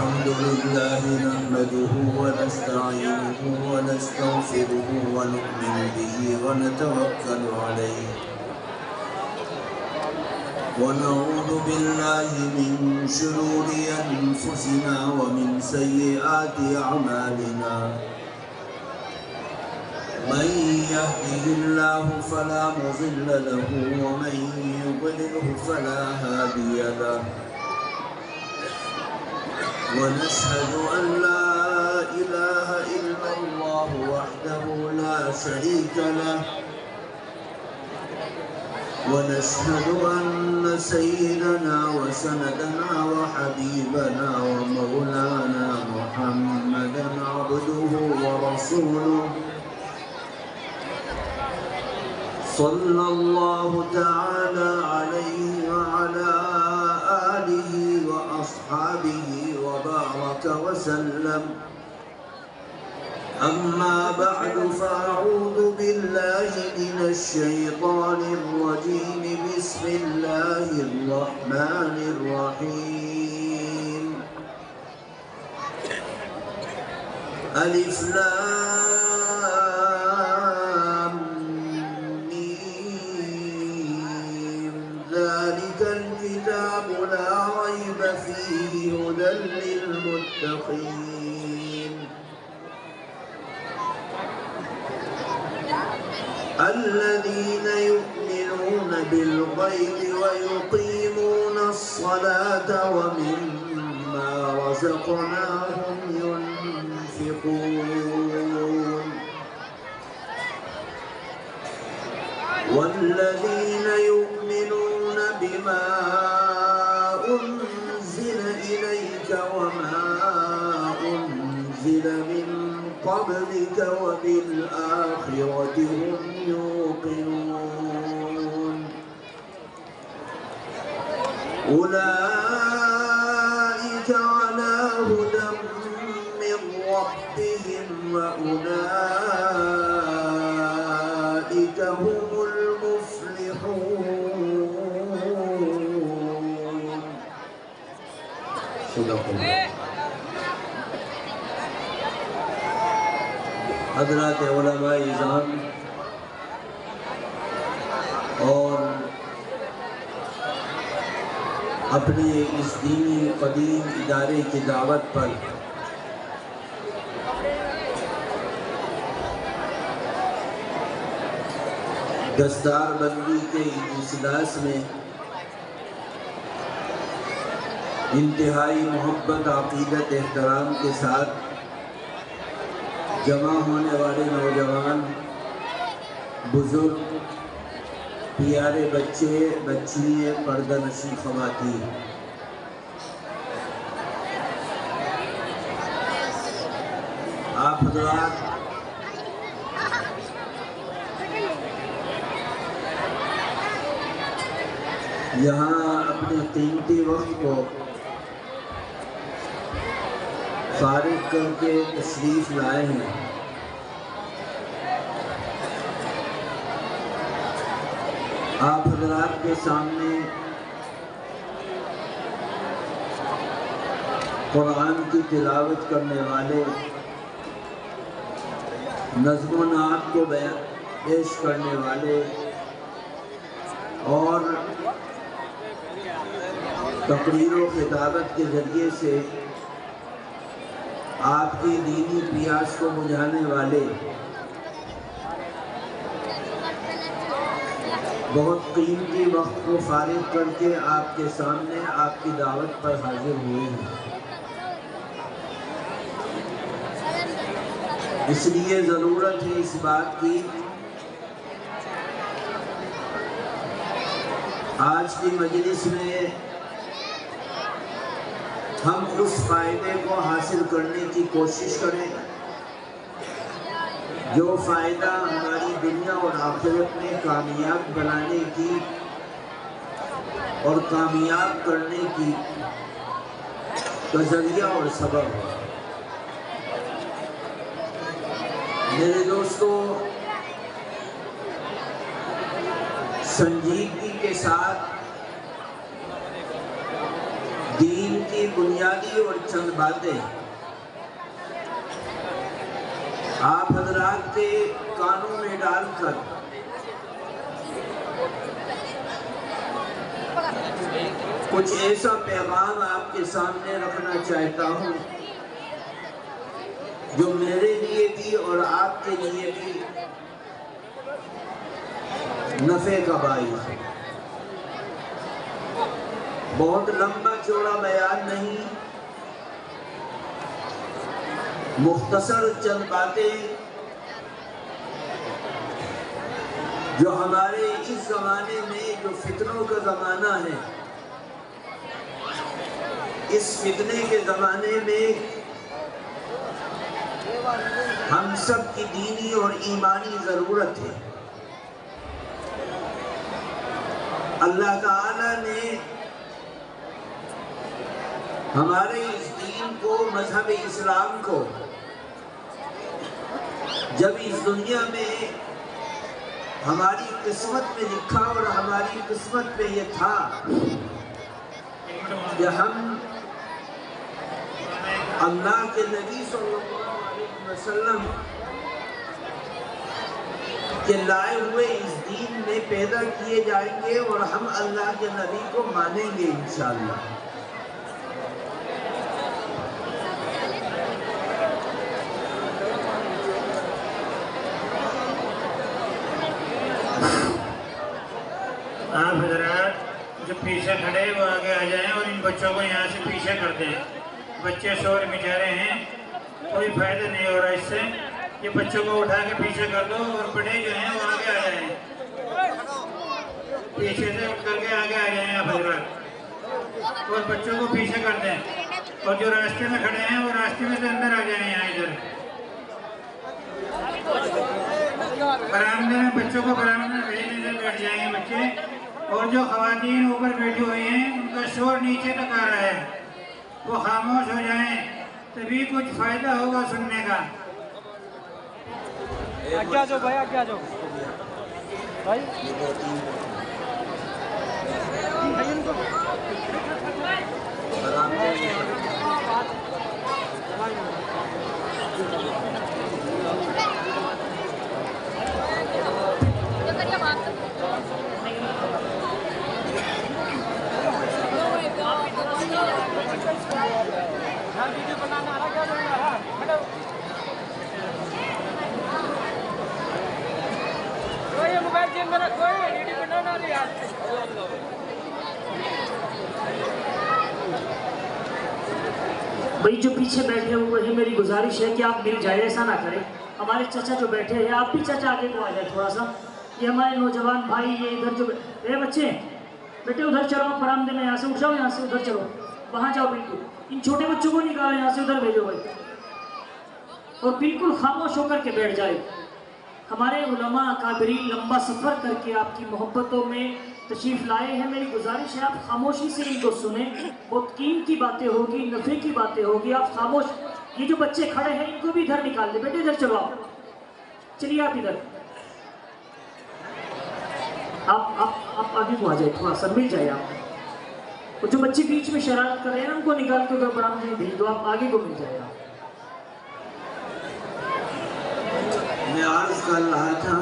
الحمد لله نحمده ونستعينه ونستغفره ونؤمن به ونتوكل عليه ونعوذ بالله من شرور أنفسنا ومن سيئات أعمالنا من يهده الله فلا مضل له ومن يضلله فلا هادي له ونشهد أن لا إله إلا الله وحده لا شريك له ونشهد أن سيدنا وسندنا وحبيبنا ومولانا محمدا عبده ورسوله صلى الله تعالى عليه وعلى آله وأصحابه وبارك وسلم أما بعد فأعوذ بالله من الشيطان الرجيم بسم الله الرحمن الرحيم ألف لام ميم ذلك الكتاب لا ريب فيه هدى للمتقين الذين يؤمنون بالغيب ويقيمون الصلاة ومما رزقناهم ينفقون والذين يؤمنون بما أنزل إليك وما أنزل من قبلك وبالآخرة هم يوقنون أولئك على هدى من ربهم وأولئك هم المفلحون صدق الله حضرات علماء اعظام اور اپنے اس دینی قدیم ادارے کی دعوت پر دستار بندی کے اجلاس میں انتہائی محبت عقیدت احترام کے ساتھ جمع ہونے والے نوجوان بزرگ پیارے بچے بچیاں پردہ نشین خواتین آپ حضرات یہاں اپنے قیمتی وقت کو فارغ کر کے تشریف لائے ہیں آپ حضرات کے سامنے قرآن کی تلاوت کرنے والے نظم و نعت کو پیش کرنے والے اور تقریر و خطابت کے ذریعے سے آپ کی دینی پیاس کو بجھانے والے بہت قیمتی وقت کو فارغ کر کے آپ کے سامنے آپ کی دعوت پر حاضر ہوئے ہیں اس لیے ضرورت ہے اس بات کی آج کی مجلس میں ہم اس فائدے کو حاصل کرنے کی کوشش کریں جو فائدہ ہماری دنیا اور آخرت میں کامیاب بنانے کی اور کامیاب کرنے کی ذریعہ اور سبب ہے میرے دوستو سنجیدگی کے ساتھ دین کی کی بنیادی اور چند باتیں آپ حضرات کے کانوں میں ڈال کر کچھ ایسا پیغام آپ کے سامنے رکھنا چاہتا ہوں جو میرے لیے بھی اور آپ کے لیے بھی نفع کا باعث ہے۔ بہت لمبا چوڑا بیان نہیں، مختصر چند باتیں جو ہمارے اس زمانے میں جو فتنوں کا زمانہ ہے، اس فتنے کے زمانے میں ہم سب کی دینی اور ایمانی ضرورت ہے۔ اللہ تعالیٰ نے ہمارے اس دین کو، مذہب اسلام کو، جب اس دنیا میں ہماری قسمت میں لکھا اور ہماری قسمت میں یہ تھا کہ ہم اللہ کے نبی صلی اللہ علیہ وسلم کے لائے ہوئے اس دین میں پیدا کیے جائیں گے اور ہم اللہ کے نبی کو مانیں گے انشاءاللہ۔ آپ حضرات جو پیچھے کھڑے وہ آگے آ جائیں اور ان بچوں کو یہاں سے پیچھے کر دیں۔ بچے شور مچا رہے ہیں، کوئی فائدہ نہیں ہو رہا اس سے۔ یہ بچوں کو اٹھا کے پیچھے کر دو اور بڑے جو ہیں وہ آگے آ جائیں، پیچھے سے اٹھ کر کے آگے آ جائیں آپ حضرات، اور بچوں کو پیچھے کر دیں، اور جو راستے میں کھڑے ہیں وہ راستے میں سے اندر آ جائیں یہاں ادھر۔ برآمدے میں بچوں کو برآمدے میں بھیجنے سے بیٹھ جائیں گے بچے، اور جو خواتین اوپر بیٹھی ہوئی ہیں ان کا شور نیچے تک آ رہا ہے، وہ خاموش ہو جائیں تبھی کچھ فائدہ ہوگا سننے کا۔ کیا جو بھائی کیا جو بھائی ویڈیو بنانا آ رہا کیا کوئی موبائل چین میں کوئی ویڈیو بنانا نہیں یار۔ بھائی جو پیچھے بیٹھے ہوئے ہیں میری گزارش ہے کہ آپ مل جائے، ایسا نہ کریں۔ ہمارے چچا جو بیٹھے ہیں، آپ بھی چچا آگے کو آ جائے تھوڑا سا۔ یہ ہمارے نوجوان بھائی یہ ادھر جو بچے بیٹے ادھر چلو، برآمدے میں یہاں سے اٹھ جاؤ، یہاں سے ادھر چلو، وہاں جاؤ، بالکل ان چھوٹے بچوں کو نکالو یہاں سے، ادھر بھیجو بھائی، اور بالکل خاموش ہو کر کے بیٹھ جائے۔ ہمارے علماء اکابرین لمبا سفر کر کے آپ کی محبتوں میں تشریف لائے ہیں، میری گزارش ہے آپ خاموشی سے ان کو سنیں، بہت قیمتی باتیں ہوگی، نفع کی باتیں ہوگی، آپ خاموش۔ یہ جو بچے کھڑے ہیں ان کو بھی ادھر نکال دیں، بیٹے ادھر چلو، آپ چلیے، آپ ادھر، آپ آگے کو آ جائے، تھوڑا سا مل جائے آپ، اور جو بچے بیچ میں شرارت کر رہے ہیں ان کو نکال کے ادھر برآمدے میں بھیج دو، آپ آگے کو مل جائے آپ۔ میں عرض کر رہا تھا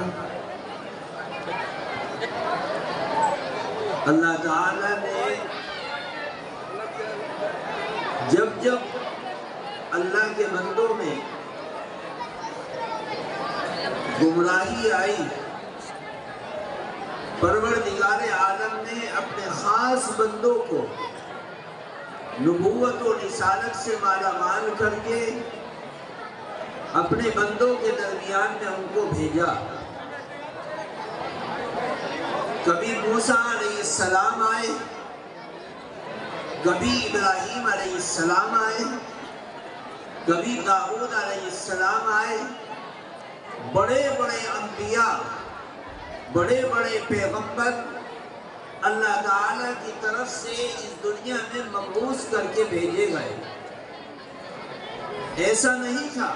اللہ تعالیٰ نے جب اللہ کے بندوں میں گمراہی آئی، پروردگار عالم نے اپنے خاص بندوں کو نبوت و رسالت سے مالا مال کر کے اپنے بندوں کے درمیان میں ان کو بھیجا۔ کبھی موسیٰ علیہ السلام آئے، کبھی ابراہیم علیہ السلام آئے، کبھی داؤد علیہ السلام آئے۔ بڑے بڑے انبیاء، بڑے بڑے پیغمبر اللہ تعالیٰ کی طرف سے اس دنیا میں مبعوث کر کے بھیجے گئے۔ ایسا نہیں تھا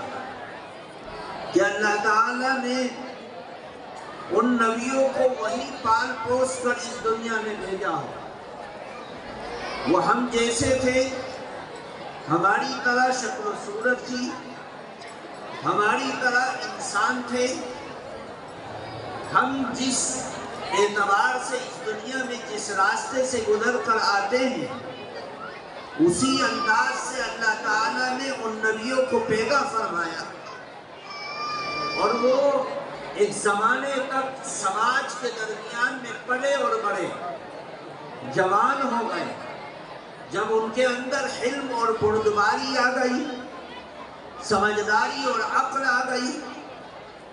کہ اللہ تعالیٰ نے ان نبیوں کو وہی پال پوس کر اس دنیا میں بھیجا ہو۔ وہ ہم جیسے تھے، ہماری طرح شکل و صورت تھی، ہماری طرح انسان تھے. ہم جس اعتبار سے اس دنیا میں جس راستے سے گزر کر آتے ہیں، اسی انداز سے اللہ تعالیٰ نے ان نبیوں کو پیدا فرمایا، اور وہ ایک زمانے تک سماج کے درمیان میں پلے اور بڑھے، جوان ہو گئے. جب ان کے اندر حلم اور بردباری آ گئی، سمجھداری اور عقل آ گئی،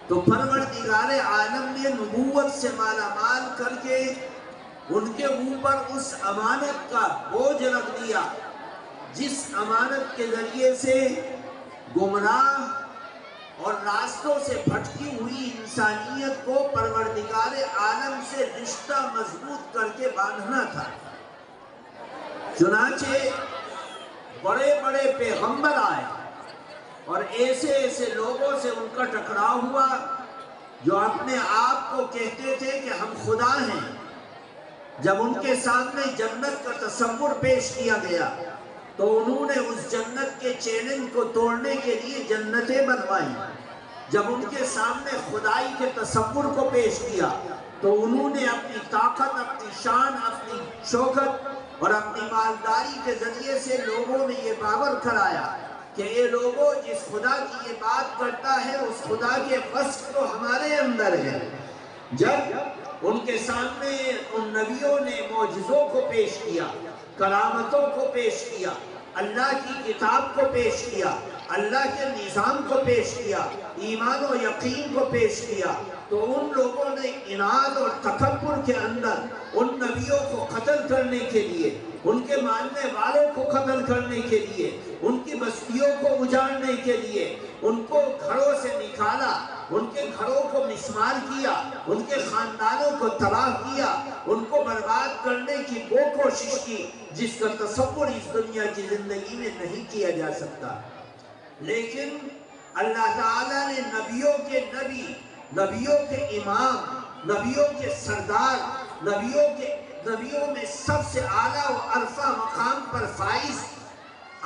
تو پروردگار عالم نے نبوت سے مالا مال کر کے ان کے اوپر اس امانت کا بوجھ رکھ دیا، جس امانت کے ذریعے سے گمراہ اور راستوں سے بھٹکی ہوئی انسانیت کو پروردگار عالم سے رشتہ مضبوط کر کے باندھنا تھا. چنانچہ بڑے بڑے پیغمبر آئے اور ایسے ایسے لوگوں سے ان کا ٹکراؤ ہوا جو اپنے آپ کو کہتے تھے کہ ہم خدا ہیں. جب ان کے سامنے جنت کا تصور پیش کیا گیا تو انہوں نے اس جنت کے چیلنج کو توڑنے کے لیے جنتیں بنوائی. جب ان کے سامنے خدائی کے تصور کو پیش کیا تو انہوں نے اپنی طاقت، اپنی شان، اپنی شوکت اور اپنی مالداری کے ذریعے سے لوگوں میں یہ باور کرایا کہ یہ لوگوں جس خدا کی یہ بات کرتا ہے اس خدا کے وصف تو ہمارے اندر ہے. جب ان کے سامنے ان نبیوں نے معجزوں کو پیش کیا، کرامتوں کو پیش کیا، اللہ کی کتاب کو پیش کیا، اللہ کے نظام کو پیش کیا، ایمان و یقین کو پیش کیا، تو ان لوگوں نے اناد اور تکبر کے اندر ان نبیوں کو قتل کرنے کے لیے، ان کے ماننے والوں کو قتل کرنے کے لیے، ان کی بستیوں کو اجاڑنے کے لیے ان کو گھروں سے نکالا، ان کے گھروں کو مسمار کیا، ان کے خاندانوں کو تباہ کیا، ان کو برباد کرنے کی وہ کوشش کی جس کا تصور اس دنیا کی زندگی میں نہیں کیا جا سکتا. لیکن اللہ تعالیٰ نے نبیوں کے نبی، نبیوں کے امام، نبیوں کے سردار، نبیوں میں سب سے اعلیٰ و عرفہ مقام پر فائز،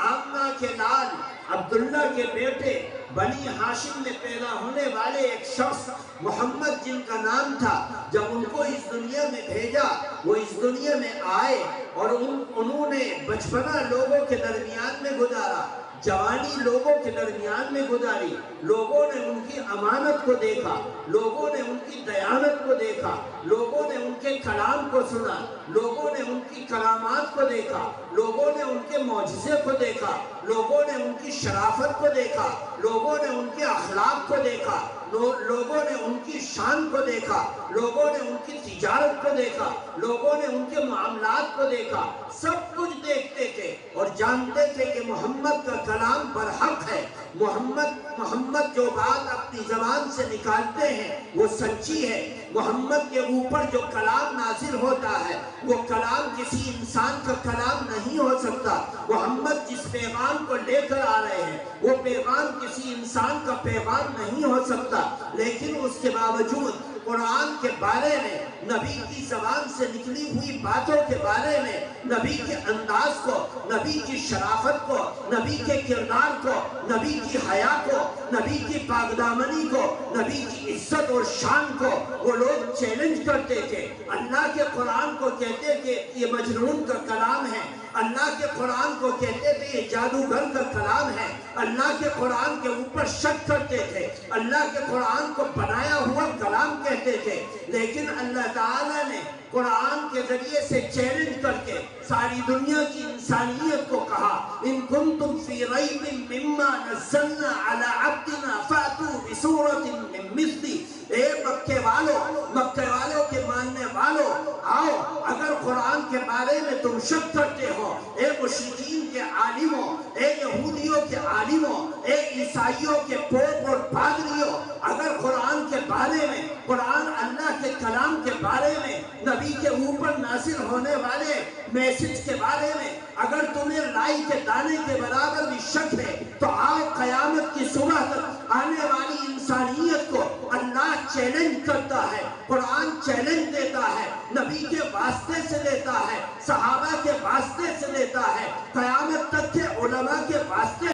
آمنہ کے لال، عبداللہ کے بیٹے، بنی ہاشم میں پیدا ہونے والے ایک شخص محمد جن کا نام تھا، جب ان کو اس دنیا میں بھیجا، وہ اس دنیا میں آئے اور انہوں نے بچپنا لوگوں کے درمیان میں گزارا، جوانی لوگوں کے درمیان میں گزاری. لوگوں نے ان کی امانت کو دیکھا، لوگوں نے ان کی دیانت کو دیکھا، لوگوں نے ان کے کلام کو سنا، لوگوں نے ان کی کرامات کو دیکھا، لوگوں نے ان کے معجزے کو دیکھا، لوگوں نے ان کی شرافت کو دیکھا، لوگوں نے ان کے اخلاق کو دیکھا، لوگوں نے ان کی شان کو دیکھا، لوگوں نے ان کی تجارت کو دیکھا، لوگوں نے ان کے معاملات کو دیکھا. سب کچھ دیکھتے تھے اور جانتے تھے کہ محمد کا کلام برحق ہے. محمد جو بات اپنی زبان سے نکالتے ہیں وہ سچی ہے. محمد کے اوپر جو کلام نازل ہوتا ہے وہ کلام کسی انسان کا کلام نہیں ہو سکتا. محمد جس پیغام کو لے کر آ رہے ہیں وہ پیغام کسی انسان کا پیغام نہیں ہو سکتا. لیکن اس کے باوجود قرآن کے بارے میں، نبی کی زبان سے نکلی ہوئی باتوں کے بارے میں، نبی کے انداز کو، نبی کی شرافت کو، نبی کے کردار کو، نبی کی حیا کو، نبی کی پاکدامنی کو، نبی کی عزت اور شان کو وہ لوگ چیلنج کرتے تھے. اللہ کے قرآن کو کہتے کہ یہ مجنون کا کلام ہے، اللہ کے قرآن کو کہتے تھے یہ جادوگر کا کلام ہے، اللہ کے قرآن کے اوپر شک کرتے تھے، اللہ کے قرآن کو بنایا ہوا کلام کہتے تھے. لیکن اللہ تعالیٰ نے قرآن کے ذریعے سے چیلنج کر کے ساری دنیا کی انسانیت کو کہا ان کنتم فی ریب مما نزلنا علی عبدنا فاتوا بسورۃ من مثلہ. اے مکے والوں کے ماننے والوں، آؤ اگر قرآن کے بارے میں تم شک کرتے ہو، اے مشرکین کے عالموں، اے یہودیوں کے عالموں، اے عیسائیوں کے پوپ اور پادریوں، اگر قرآن کے بارے میں، قرآن اللہ کے کلام کے بارے میں، نبی کے اوپر نازل ہونے والے میسج کے بارے میں اگر تمہیں رائی کے دانے کے برابر بھی شک ہے تو آؤ قیامت کی صبح تک آنے والی انسانیت کو اللہ چیلنج کرتا ہے، قرآن چیلنج دیتا ہے، نبی کے واسطے سے دیتا ہے، صحابہ کے واسطے سے دیتا ہے، قیامت تک کے علماء کے واسطے،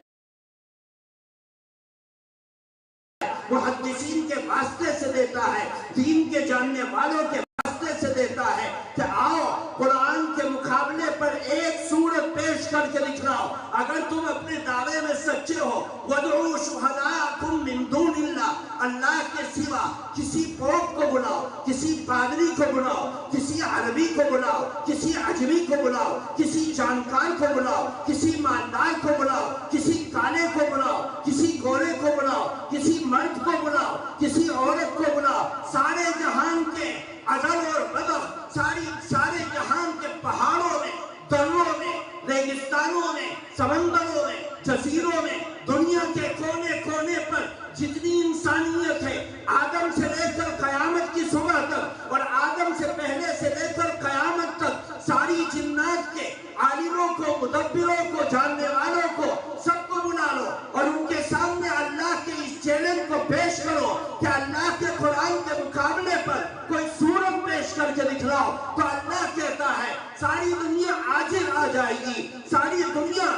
محدثین کے واسطے سے دیتا ہے، دین کے جاننے والوں کے واسطے سے دیتا ہے کہ آؤ قرآن کے مقابلے پر ایک سورت پیش کر کے دکھلاؤ۔ اگر تم اپنے دعوے میں سچے ہو، وَادْعُوا شُهَدَاءَكُم مِّن دُونِ اللَّهِ، اللہ کے سوا کسی پوپ کو بلاؤ، کسی پادری کو بلاؤ، کسی عربی کو بلاؤ، کسی عجمی کو بلاؤ، کسی جانکار کو بلاؤ، کسی مالدار کو بلاؤ، کسی کالے کو بلاؤ، کسی گورے کو بلاؤ، کسی مرد کو بلاؤ، کسی عورت کو بلاؤ، سارے جہان کے اجل اور بدر، سارے جہان کے پہاڑوں میں، دروں میں، ریگستانوں میں، سمندروں میں، جزیروں میں، دنیا کے کونے کونے پر جتنی انسانیت ہے، آدم سے لے کر قیامت کی صبح تک اور آدم سے پہلے سے لے کر قیامت تک، ساری جنات کے عالموں کو، مدبروں کو، جاننے والوں کو، سب کو بلا لو اور ان کے سامنے اللہ کے اس چیلنج کو پیش کرو کہ اللہ کے قرآن کے مقابلے پر کوئی سورت پیش کر کے دکھلاؤ، تو اللہ کہتا ہے ساری دنیا عاجز آ جائے گی، ساری دنیا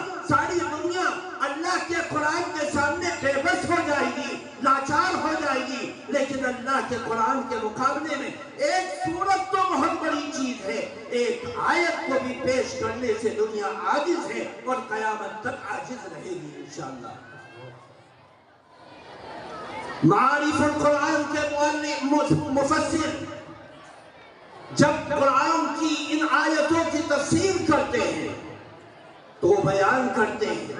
اللہ کے قرآن کے سامنے بے بس ہو جائے گی، لاچار ہو جائے گی، لیکن اللہ کے قرآن کے مقابلے میں ایک سورت تو بہت بڑی چیز ہے، ایک آیت کو بھی پیش کرنے سے دنیا عاجز ہے اور قیامت تک عاجز رہے گی انشاءاللہ۔ معارف القرآن کے مفسر جب قرآن کی ان آیتوں کی تفسیر کرتے ہیں تو بیان کرتے ہیں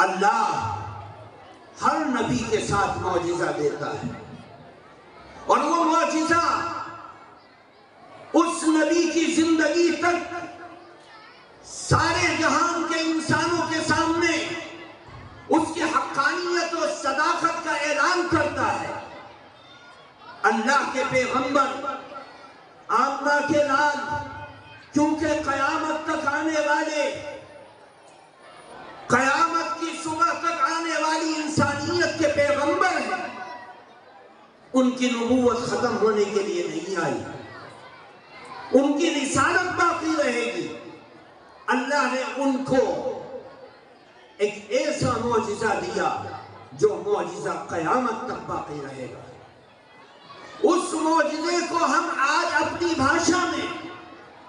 اللہ ہر نبی کے ساتھ معجزہ دیتا ہے اور وہ معجزہ اس نبی کی زندگی تک سارے جہان کے انسانوں کے سامنے اس کی حقانیت و صداقت کا اعلان کرتا ہے۔ اللہ کے پیغمبر آمنہ کے لال کیونکہ قیامت تک آنے والے، قیامت کی صبح تک آنے والی انسانیت کے پیغمبر ہیں، ان کی نبوت ختم ہونے کے لیے نہیں آئی، ان کی رسالت باقی رہے گی۔ اللہ نے ان کو ایک ایسا معجزہ دیا جو معجزہ قیامت تک باقی رہے گا۔ اس معجزے کو ہم آج اپنی بھاشا میں،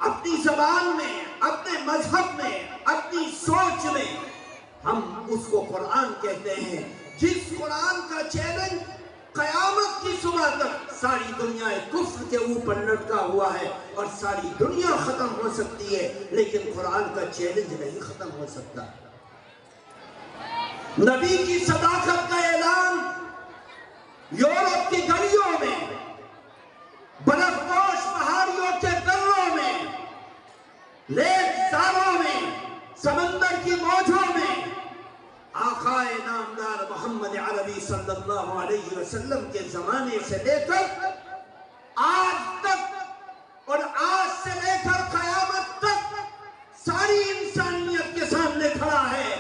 اپنی زبان میں، اپنے مذہب میں، اپنی سوچ میں ہم اس کو قرآن کہتے ہیں، جس قرآن کا چیلنج قیامت کی صبح تک ساری دنیا کفر کے اوپر لٹکا ہوا ہے اور ساری دنیا ختم ہو سکتی ہے لیکن قرآن کا چیلنج نہیں ختم ہو سکتا۔ نبی کی صداقت کا اعلان یورپ کی گلیوں میں، برف پوش پہاڑیوں کے دروں میں، لیک زاروں میں، سمندر کی موجوں میں، آقا نامدار محمد عربی صلی اللہ علیہ وسلم کے زمانے سے لے کر آج تک اور آج سے لے کر قیامت تک ساری انسانیت کے سامنے کھڑا ہے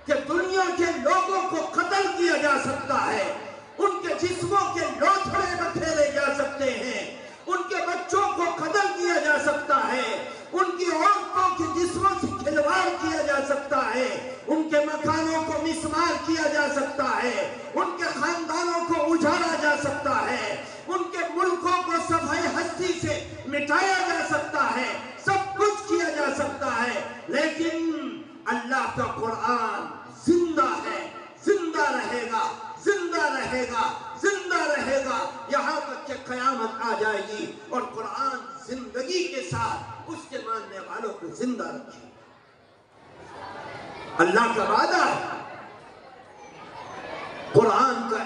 کہ دنیا کے لوگوں کو قتل کیا جا سکتا ہے، ان کے جسموں کے لوتھڑے بکھیرے جا سکتے ہیں، ان کے بچوں کو قتل کیا جا سکتا ہے، ان کی عورتوں کے جسموں سے کھلواڑ کیا جا سکتا ہے، ان کے مکانوں کو مسمار کیا جا سکتا ہے، ان کے خاندانوں کو اجاڑا جا سکتا ہے، ان کے ملکوں کو صفحہ ہستی سے مٹایا جا سکتا ہے، سب کچھ کیا جا سکتا ہے، لیکن اللہ کا قرآن زندہ ہے، زندہ رہے گا، زندہ رہے گا، زندہ رہے گا یہاں تک کہ قیامت آ جائے گی اور قرآن زندگی کے ساتھ اس کے ماننے والوں کو زندہ رکھے۔ اللہ کا وعدہ ہے، قرآن کا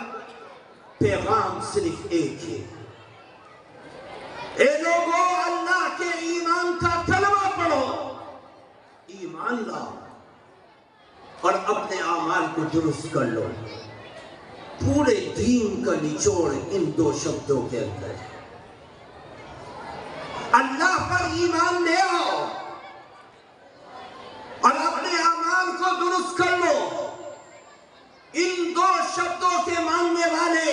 پیغام صرف ایک ہے، اے لوگوں اللہ کے ایمان کا کلمہ پڑھو، ایمان لاؤ اور اپنے اعمال کو درست کر لو۔ پورے دین کا نچوڑ ان دو شبدوں کے اندر ہے، اللہ پر ایمان لے آؤ اور اپنے اعمال کو درست کر لو۔ ان دو شبدوں کے ماننے والے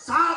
7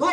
2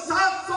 700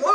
2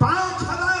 5000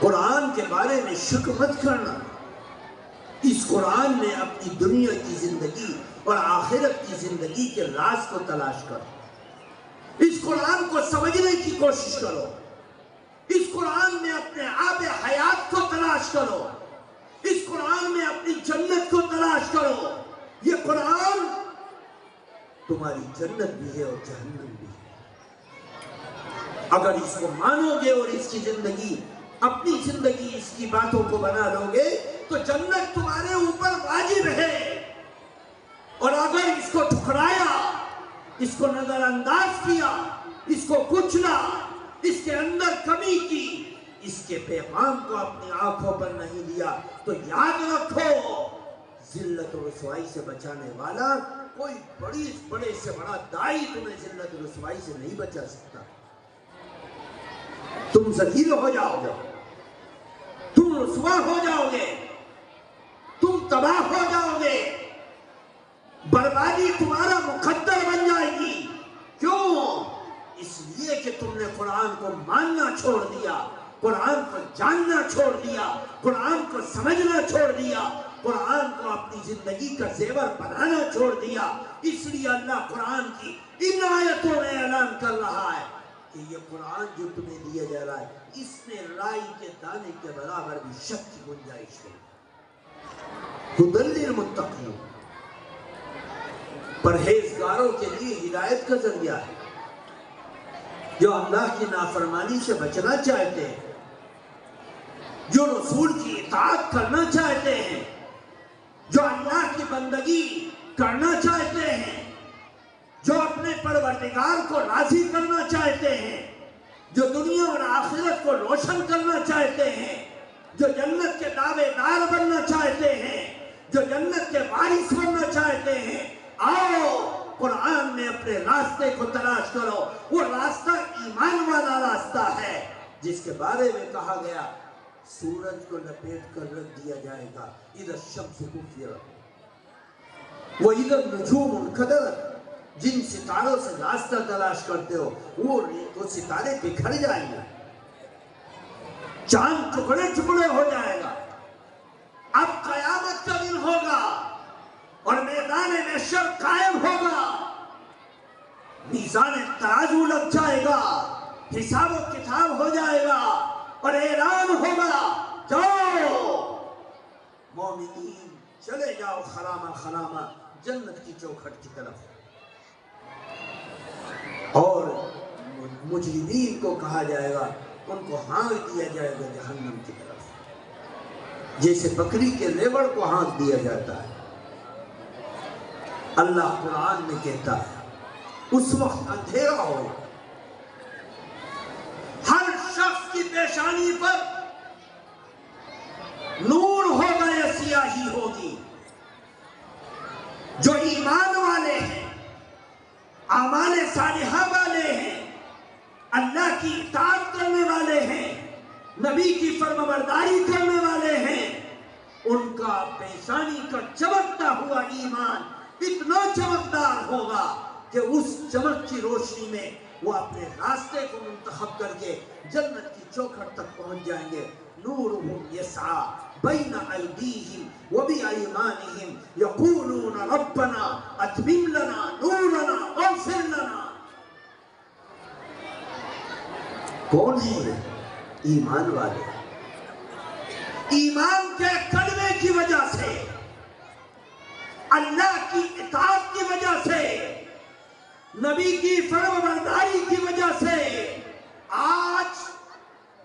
قرآن کے بارے میں شک مت کرنا. اس قرآن میں اپنی دنیا کی زندگی اور آخرت کی زندگی کے راز کو تلاش کرو. اس قرآن کو سمجھنے کی کوشش کرو. اس قرآن میں اپنے آب حیات کو تلاش کرو. اس قرآن میں اپنی جنت کو تلاش کرو. یہ قرآن تمہاری جنت بھی ہے اور جہنم بھی ہے. اگر اس کو مانو گے اور اس کی زندگی اپنی زندگی اس کی باتوں کو بنا لو گے تو جنت تمہارے اوپر واجب ہے. اور اگر اس کو ٹھکرایا, اس کو نظر انداز کیا, اس کو کچلا, اس کے اندر کمی کی, اس کے پیغام کو اپنی آنکھوں پر نہیں لیا, تو یاد رکھو ذلت و رسوائی سے بچانے والا کوئی بڑے سے بڑا دائی تمہیں ذلت و رسوائی سے نہیں بچا سکتا. تم ذلیل ہو جاؤ گے, تم رسوا ہو جاؤ گے, تم تباہ ہو جاؤ گے, بربادی تمہارا مقدر بن جائے گی. کیوں؟ اس لیے کہ تم نے قرآن کو ماننا چھوڑ دیا, قرآن کو جاننا چھوڑ دیا, قرآن کو سمجھنا چھوڑ دیا, قرآن کو اپنی زندگی کا زیور بنانا چھوڑ دیا. اس لیے اللہ قرآن کی ان آیتوں میں اعلان کر رہا ہے کہ یہ قرآن جو تمہیں دیا جا رہا ہے اس میں رائی کے دانے کے برابر بھی شک کی گنجائش ہے. ہدی للمتقین, پرہیزگاروں کے لیے ہدایت کا ذریعہ ہے. جو اللہ کی نافرمانی سے بچنا چاہتے ہیں, جو رسول کی اطاعت کرنا چاہتے ہیں, جو اللہ کی بندگی کرنا چاہتے ہیں, جو اپنے پروردگار کو راضی کرنا چاہتے ہیں, جو دنیا اور آخرت کو روشن کرنا چاہتے ہیں, جو جنت کے دعوے دار بننا چاہتے ہیں, جو جنت کے وارث بننا چاہتے ہیں, آؤ قرآن میں اپنے راستے کو تلاش کرو. وہ راستہ ایمان والا راستہ ہے جس کے بارے میں کہا گیا سورج کو لپیٹ کر رکھ دیا جائے گا, اذا الشمس کورت واذا النجوم انکدرت. جن ستاروں سے راستہ تلاش کرتے ہو وہ ستارے بکھر جائیں گے, چاند ٹکڑے ٹکڑے ہو جائے گا. اب قیامت کا دن ہوگا اور میدان محشر قائم ہوگا, میزان ترازو لگ جائے گا, حساب و کتاب ہو جائے گا اور اعلان ہوگا جاؤ مومنین چلے جاؤ خرامہ خرامہ جنت کی چوکھٹ کی طرف. اور مجرمین کو کہا جائے گا, ان کو ہانک دیا جائے گا جہنم کی طرف, جیسے بکری کے لیبڑ کو ہانک دیا جاتا ہے. اللہ قرآن میں کہتا ہے اس وقت اندھیرا ہو, ہر شخص کی پیشانی پر نور ہوگا یا سیاہی ہوگی. جو ایمان والے ہیں, اعمال صالحہ والے ہیں, اللہ کی اطاعت کرنے والے ہیں, نبی کی فرمانبرداری کرنے والے ہیں, ان کا پیشانی کا چمکتا ہوا ایمان اتنا چمکدار ہوگا کہ اس چمک کی روشنی میں وہ اپنے راستے کو منتخب کر کے جنت کی چوکھٹ تک پہنچ جائیں گے. نورہم یسعی بین ایدیہم وبایمانہم یقولون ربنا اتمم لنا نورنا واغفر لنا. کون ہے؟ ایمان والے. ایمان کے کلمے کی وجہ سے, اللہ کی اطاعت کی وجہ سے, نبی کی فرمانبرداری کی وجہ سے آج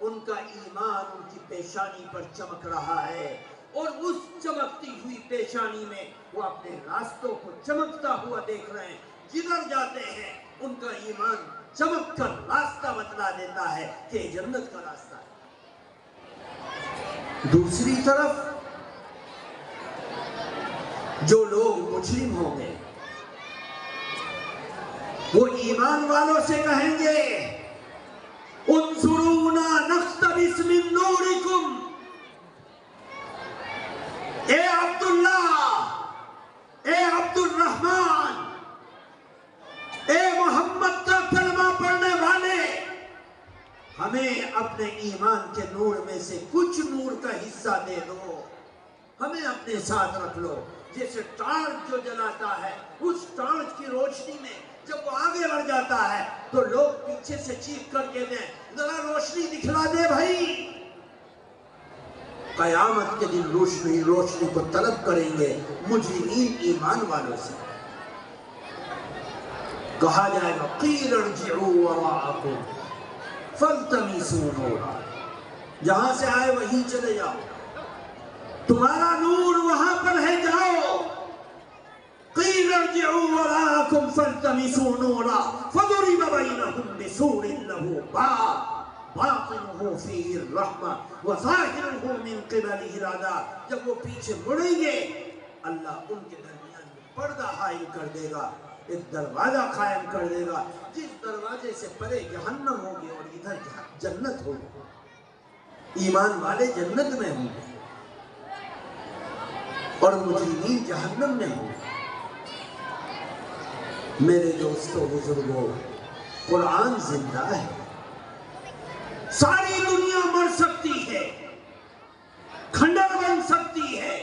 ان کا ایمان ان کی پیشانی پر چمک رہا ہے. اور اس چمکتی ہوئی پیشانی میں وہ اپنے راستوں کو چمکتا ہوا دیکھ رہے ہیں. جدھر جاتے ہیں ان کا ایمان چمک کر راستہ بتلا دیتا ہے کہ جنت کا راستہ ہے. دوسری طرف جو لوگ مجرم ہوں گے وہ ایمان والوں سے کہیں گے انظرونا نقتبس من نورکم. اے عبداللہ, اے عبد الرحمن, اے محمد کا کلمہ پڑھنے والے, ہمیں اپنے ایمان کے نور میں سے کچھ نور کا حصہ دے دو، ہمیں اپنے ساتھ رکھ لو۔ جیسے ٹارچ جو جلاتا ہے، اس ٹارچ کی روشنی میں جب وہ آگے بڑھ جاتا ہے تو لوگ پیچھے سے چیخ کر کہتے ہیں ذرا روشنی دکھلا دے بھائی۔ قیامت کے دن روشنی کو طلب کریں گے مجرمین ایمان والوں سے۔ کہا جائے گا قیل ارجعوا وراءکم فالتمسوا نورا، جہاں سے آئے وہیں چلے جاؤ، تمہارا نور وہاں پر ہے، جاؤ۔ قیل ارجعوا وراءکم فالتمسوا نورا فضرب بینہم بسور لہ باب باطنہ فیہ الرحمہ وظاہرہ من قبلہ العذاب۔ جب وہ پیچھے مڑیں گے اللہ ان کے درمیان میں پردہ حائل کر دے گا، ایک دروازہ قائم کر دے گا، جس دروازے سے پرے جہنم ہوگی اور ادھر جنت ہوگی۔ ایمان والے جنت میں ہوں گے اور مجرمین جہنم میں ہوں گے۔ میرے دوستو بزرگوں، قرآن زندہ ہے، ساری دنیا مر سکتی ہے، کھنڈر بن سکتی ہے،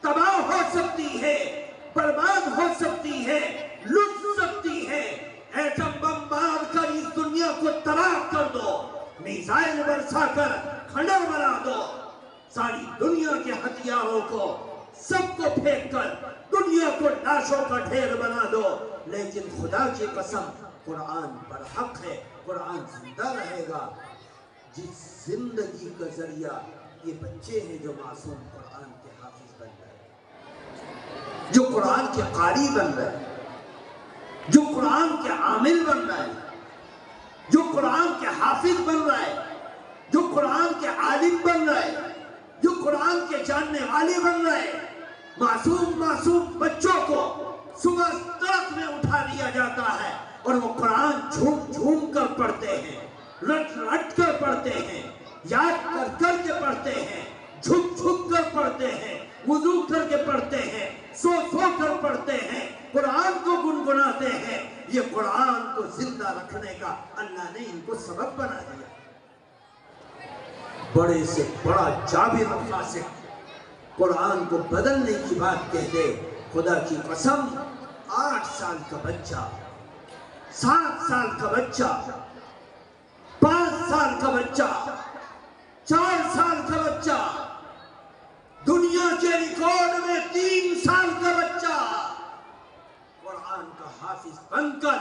تباہ ہو سکتی ہے، برباد ہو سکتی ہے، لٹ سکتی ہے۔ ایٹم بم مار کر اس دنیا کو تباہ کر دو، میزائل برسا کر کھنڈر بنا دو، ساری دنیا کے ہتھیاروں کو سب کو پھینک کر دنیا کو لاشوں کا ڈھیر بنا دو، لیکن خدا کی قسم قرآن برحق ہے، قرآن زندہ رہے گا۔ جس زندگی کا ذریعہ یہ بچے ہیں جو معصوم قرآن کے حافظ بن رہے، جو قرآن کے قاری بن رہے، جو قرآن کے عامل بن رہے، جو قرآن کے حافظ بن رہے، جو قرآن کے عالم بن رہے، جو قرآن کے جاننے والے بن رہے۔ معصوم بچوں کو صبح تڑک میں اٹھا لیا جاتا ہے اور وہ قرآن جھوم جھوم کر پڑھتے ہیں، رٹ رٹ کر پڑھتے ہیں، یاد کر کر کے پڑھتے ہیں، جھک جھک کر پڑھتے ہیں، وضو کر کے پڑھتے ہیں، سو سو کر پڑھتے ہیں، قرآن کو گنگناتے ہیں۔ یہ قرآن کو زندہ رکھنے کا اللہ نے ان کو سبب بنا دیا۔ بڑے سے بڑا جابر فاسق قرآن کو بدلنے کی بات کہتے، خدا کی قسم 8 سال کا بچہ، 7 سال کا بچہ، 5 سال کا بچہ، 4 سال کا بچہ، دنیا کے ریکارڈ میں 3 سال کا بچہ قرآن کا حافظ بن کر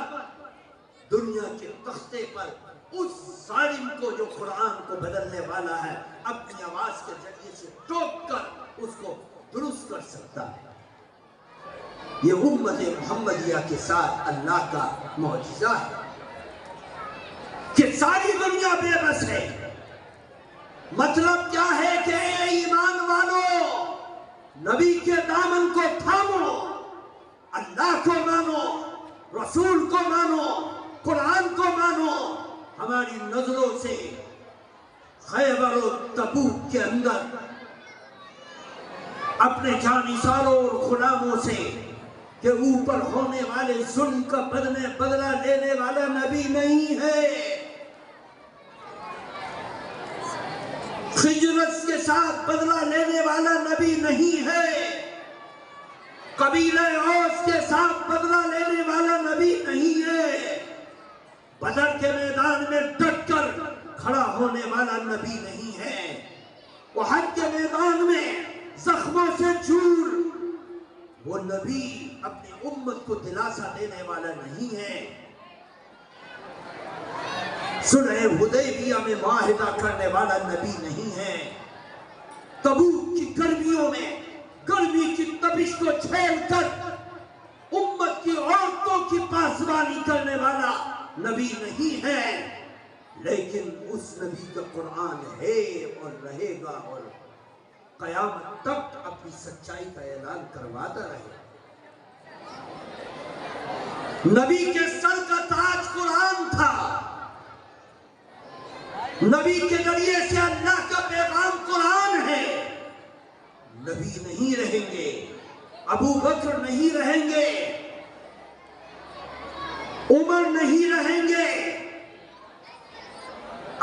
دنیا کے تختے پر اس ظالم کو جو قرآن کو بدلنے والا ہے اپنی آواز کے ذریعے سے ٹوک کر اس کو درست کر سکتا ہے۔ یہ امت محمدیہ کے ساتھ اللہ کا معجزہ ہے کہ ساری دنیا بے بس ہے۔ مطلب کیا ہے کہ اے ایمان والو، نبی کے دامن کو تھامو، اللہ کو مانو، رسول کو مانو، قرآن کو مانو۔ ہماری نظروں سے خیبر و تبوک کے اندر اپنے جانثاروں اور غلاموں سے کہ اوپر ہونے والے ظلم کا بدلہ لینے والا نبی نہیں ہے، خجرت کے ساتھ بدلہ لینے والا نبی نہیں ہے، قبیلہ اوس کے ساتھ بدلہ لینے والا نبی نہیں ہے، بدر کے میدان میں ڈٹ کر کھڑا ہونے والا نبی نہیں ہے، احد کے میدان میں زخموں سے چور وہ نبی اپنی امت کو دلاسا دینے والا نہیں ہے، صلح حدیبیہ میں معاہدہ کرنے والا نبی نہیں ہے، تبوک کی گرمیوں میں گرمی کی تپش کو جھیل کر امت کی عورتوں کی پاسبانی کرنے والا نبی نہیں ہے، لیکن اس نبی کا قرآن ہے اور رہے گا اور قیامت تک اپنی سچائی کا اعلان کرواتا رہے گا۔ نبی کے سر کا تاج قرآن تھا، نبی کے ذریعے سے اللہ کا پیغام قرآن ہے۔ نبی نہیں رہیں گے، ابو بکر نہیں رہیں گے، عمر نہیں رہیں گے،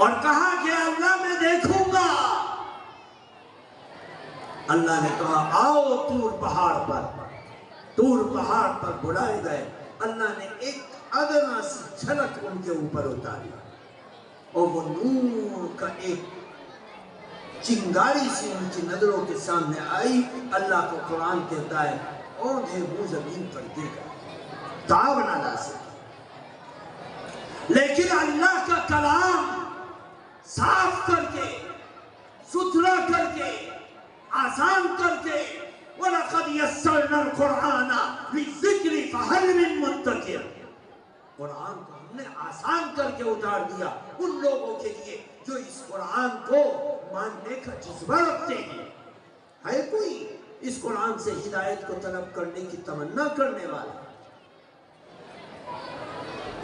اور کہا کہ اللہ میں دیکھوں گا۔ اللہ نے کہا آؤ طور پہاڑ پر بلائے گئے۔ اللہ نے ایک ادنا سی جھلک ان کے اوپر اتاری اور وہ نور کا ایک چنگاری سی ان کی نظروں کے سامنے آئی۔ اللہ کو قرآن کہتا ہے اوندھے منہ زمین پر گر گئے، تاب نہ لا سکے۔ لیکن اللہ کا کلام صاف کر کے، ستھرا کر کے، آسان کر کے، وَلَقَدْ يَسَّرْنَا الْقُرْآنَ لِلذِّكْرِ فَهَلْ مِن مُدَّكِرٍ۔ قرآن کو ہم نے آسان کر کے اتار دیا ان لوگوں کے لیے جو اس قرآن کو ماننے کا جذبہ رکھتے ہیں۔ ہے کوئی اس قرآن سے ہدایت کو طلب کرنے کی تمنا کرنے والا؟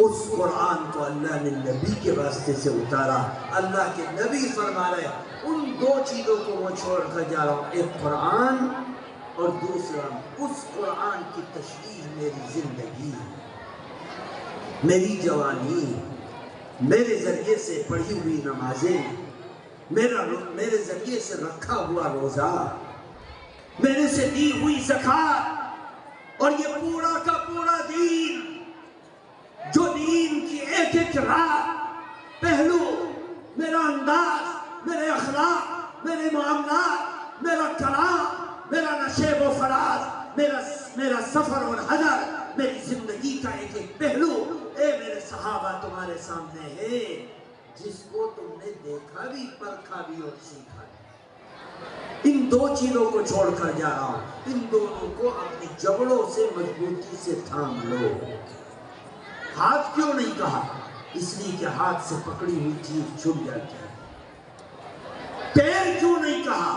اس قرآن کو اللہ نے نبی کے واسطے سے اتارا۔ اللہ کے نبی فرما رہے ان دو چیزوں کو میں چھوڑ کر جا رہا ہوں، ایک قرآن اور دوسرا اس قرآن کی تشریح میری زندگی، میری جوانی، میرے ذریعے سے پڑھی ہوئی نمازیں، میرے ذریعے سے رکھا ہوا روزہ، میرے سے دی ہوئی زکوٰۃ، اور یہ پورا کا پورا دین جو دین کی ایک ایک رات پہلو، میرا انداز، میرے اخلاق، میرے معاملات، میرا کلام، میرا نشیب و فراز، میرا سفر اور حضر، میری زندگی کا ایک ایک پہلو اے میرے صحابہ تمہارے سامنے ہے، جس کو تم نے دیکھا بھی، پرکھا بھی اور سیکھا بھی۔ ان دو چیزوں کو چھوڑ کر جا رہا ہوں، ان دونوں کو اپنی جبڑوں سے مضبوطی سے تھام لو۔ ہاتھ کیوں نہیں کہا؟ اس لیے کہ ہاتھ سے پکڑی ہوئی چیز چھوٹ جاتی ہے۔ پیر کیوں نہیں کہا؟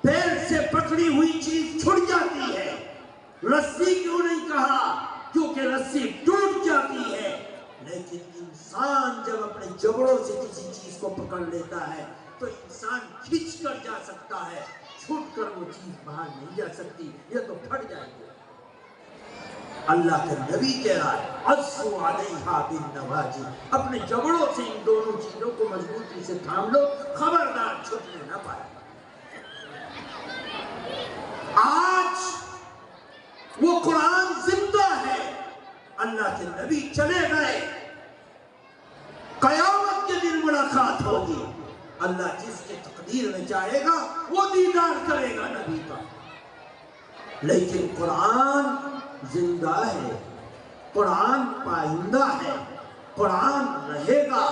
پیر سے پکڑی ہوئی چیز چھوٹ جاتی ہے۔ رسی کیوں نہیں کہا؟ کیونکہ رسی ٹوٹ جاتی ہے۔ لیکن انسان جب اپنے جبڑوں سے کسی چیز کو پکڑ لیتا ہے تو انسان کھچ کر جا سکتا ہے، چھوٹ کر وہ چیز باہر نہیں جا سکتی، یہ تو پھٹ جائے گی۔ اللہ کے نبی کہہ رہا ہے عَضُّوا عَلَيْهَا بِالنَّوَاجِذِ، اپنے جبڑوں سے ان دونوں چیزوں کو مضبوطی سے تھام لو، خبردار چھٹنے نہ پائے۔ آج وہ قرآن زندہ ہے، اللہ کے نبی چلے گئے، قیامت کے دن ملاقات ہوگی۔ اللہ جس کے تقدیر میں چاہے گا وہ دیدار کرے گا نبی کا۔ لیکن قرآن زندہ ہے، قرآن پائندہ ہے، قرآن رہے گا،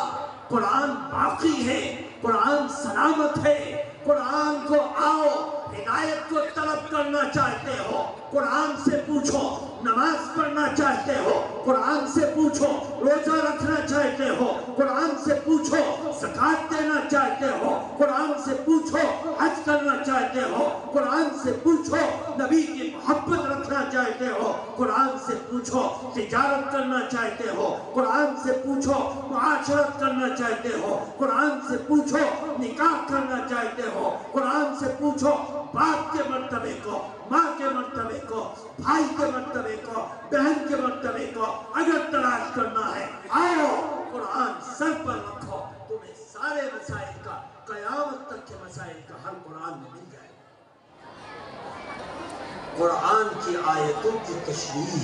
قرآن باقی ہے، قرآن سلامت ہے۔ قرآن کو آؤ، ہدایت کو طلب کرنا چاہتے ہو، قرآن سے پوچھو۔ نماز پڑھنا چاہتے ہو، قرآن سے پوچھو۔ روزہ رکھنا چاہتے ہو، قرآن سے پوچھو۔ زکوٰۃ دینا چاہتے ہو، قرآن سے پوچھو۔ حج کرنا چاہتے ہو، قرآن سے پوچھو۔ نبی کی محبت رکھنا چاہتے ہو، قرآن سے پوچھو۔ تجارت کرنا چاہتے ہو، قرآن سے پوچھو۔ معاشرت کرنا چاہتے ہو، قرآن سے پوچھو۔ نکاح کرنا چاہتے ہو، قرآن سے پوچھو۔ باپ کے مرتبے کو، ماں کے مرتبے کو، بھائی کے مرتبے کو، بہن کے مرتبے کو اگر تلاش کرنا ہے، آؤ قرآن سر پر رکھو، تمہیں سارے مسائل کا، قیامت تک کے مسائل کا حل قرآن میں مل جائے۔ قرآن کی آیتوں کی تشریح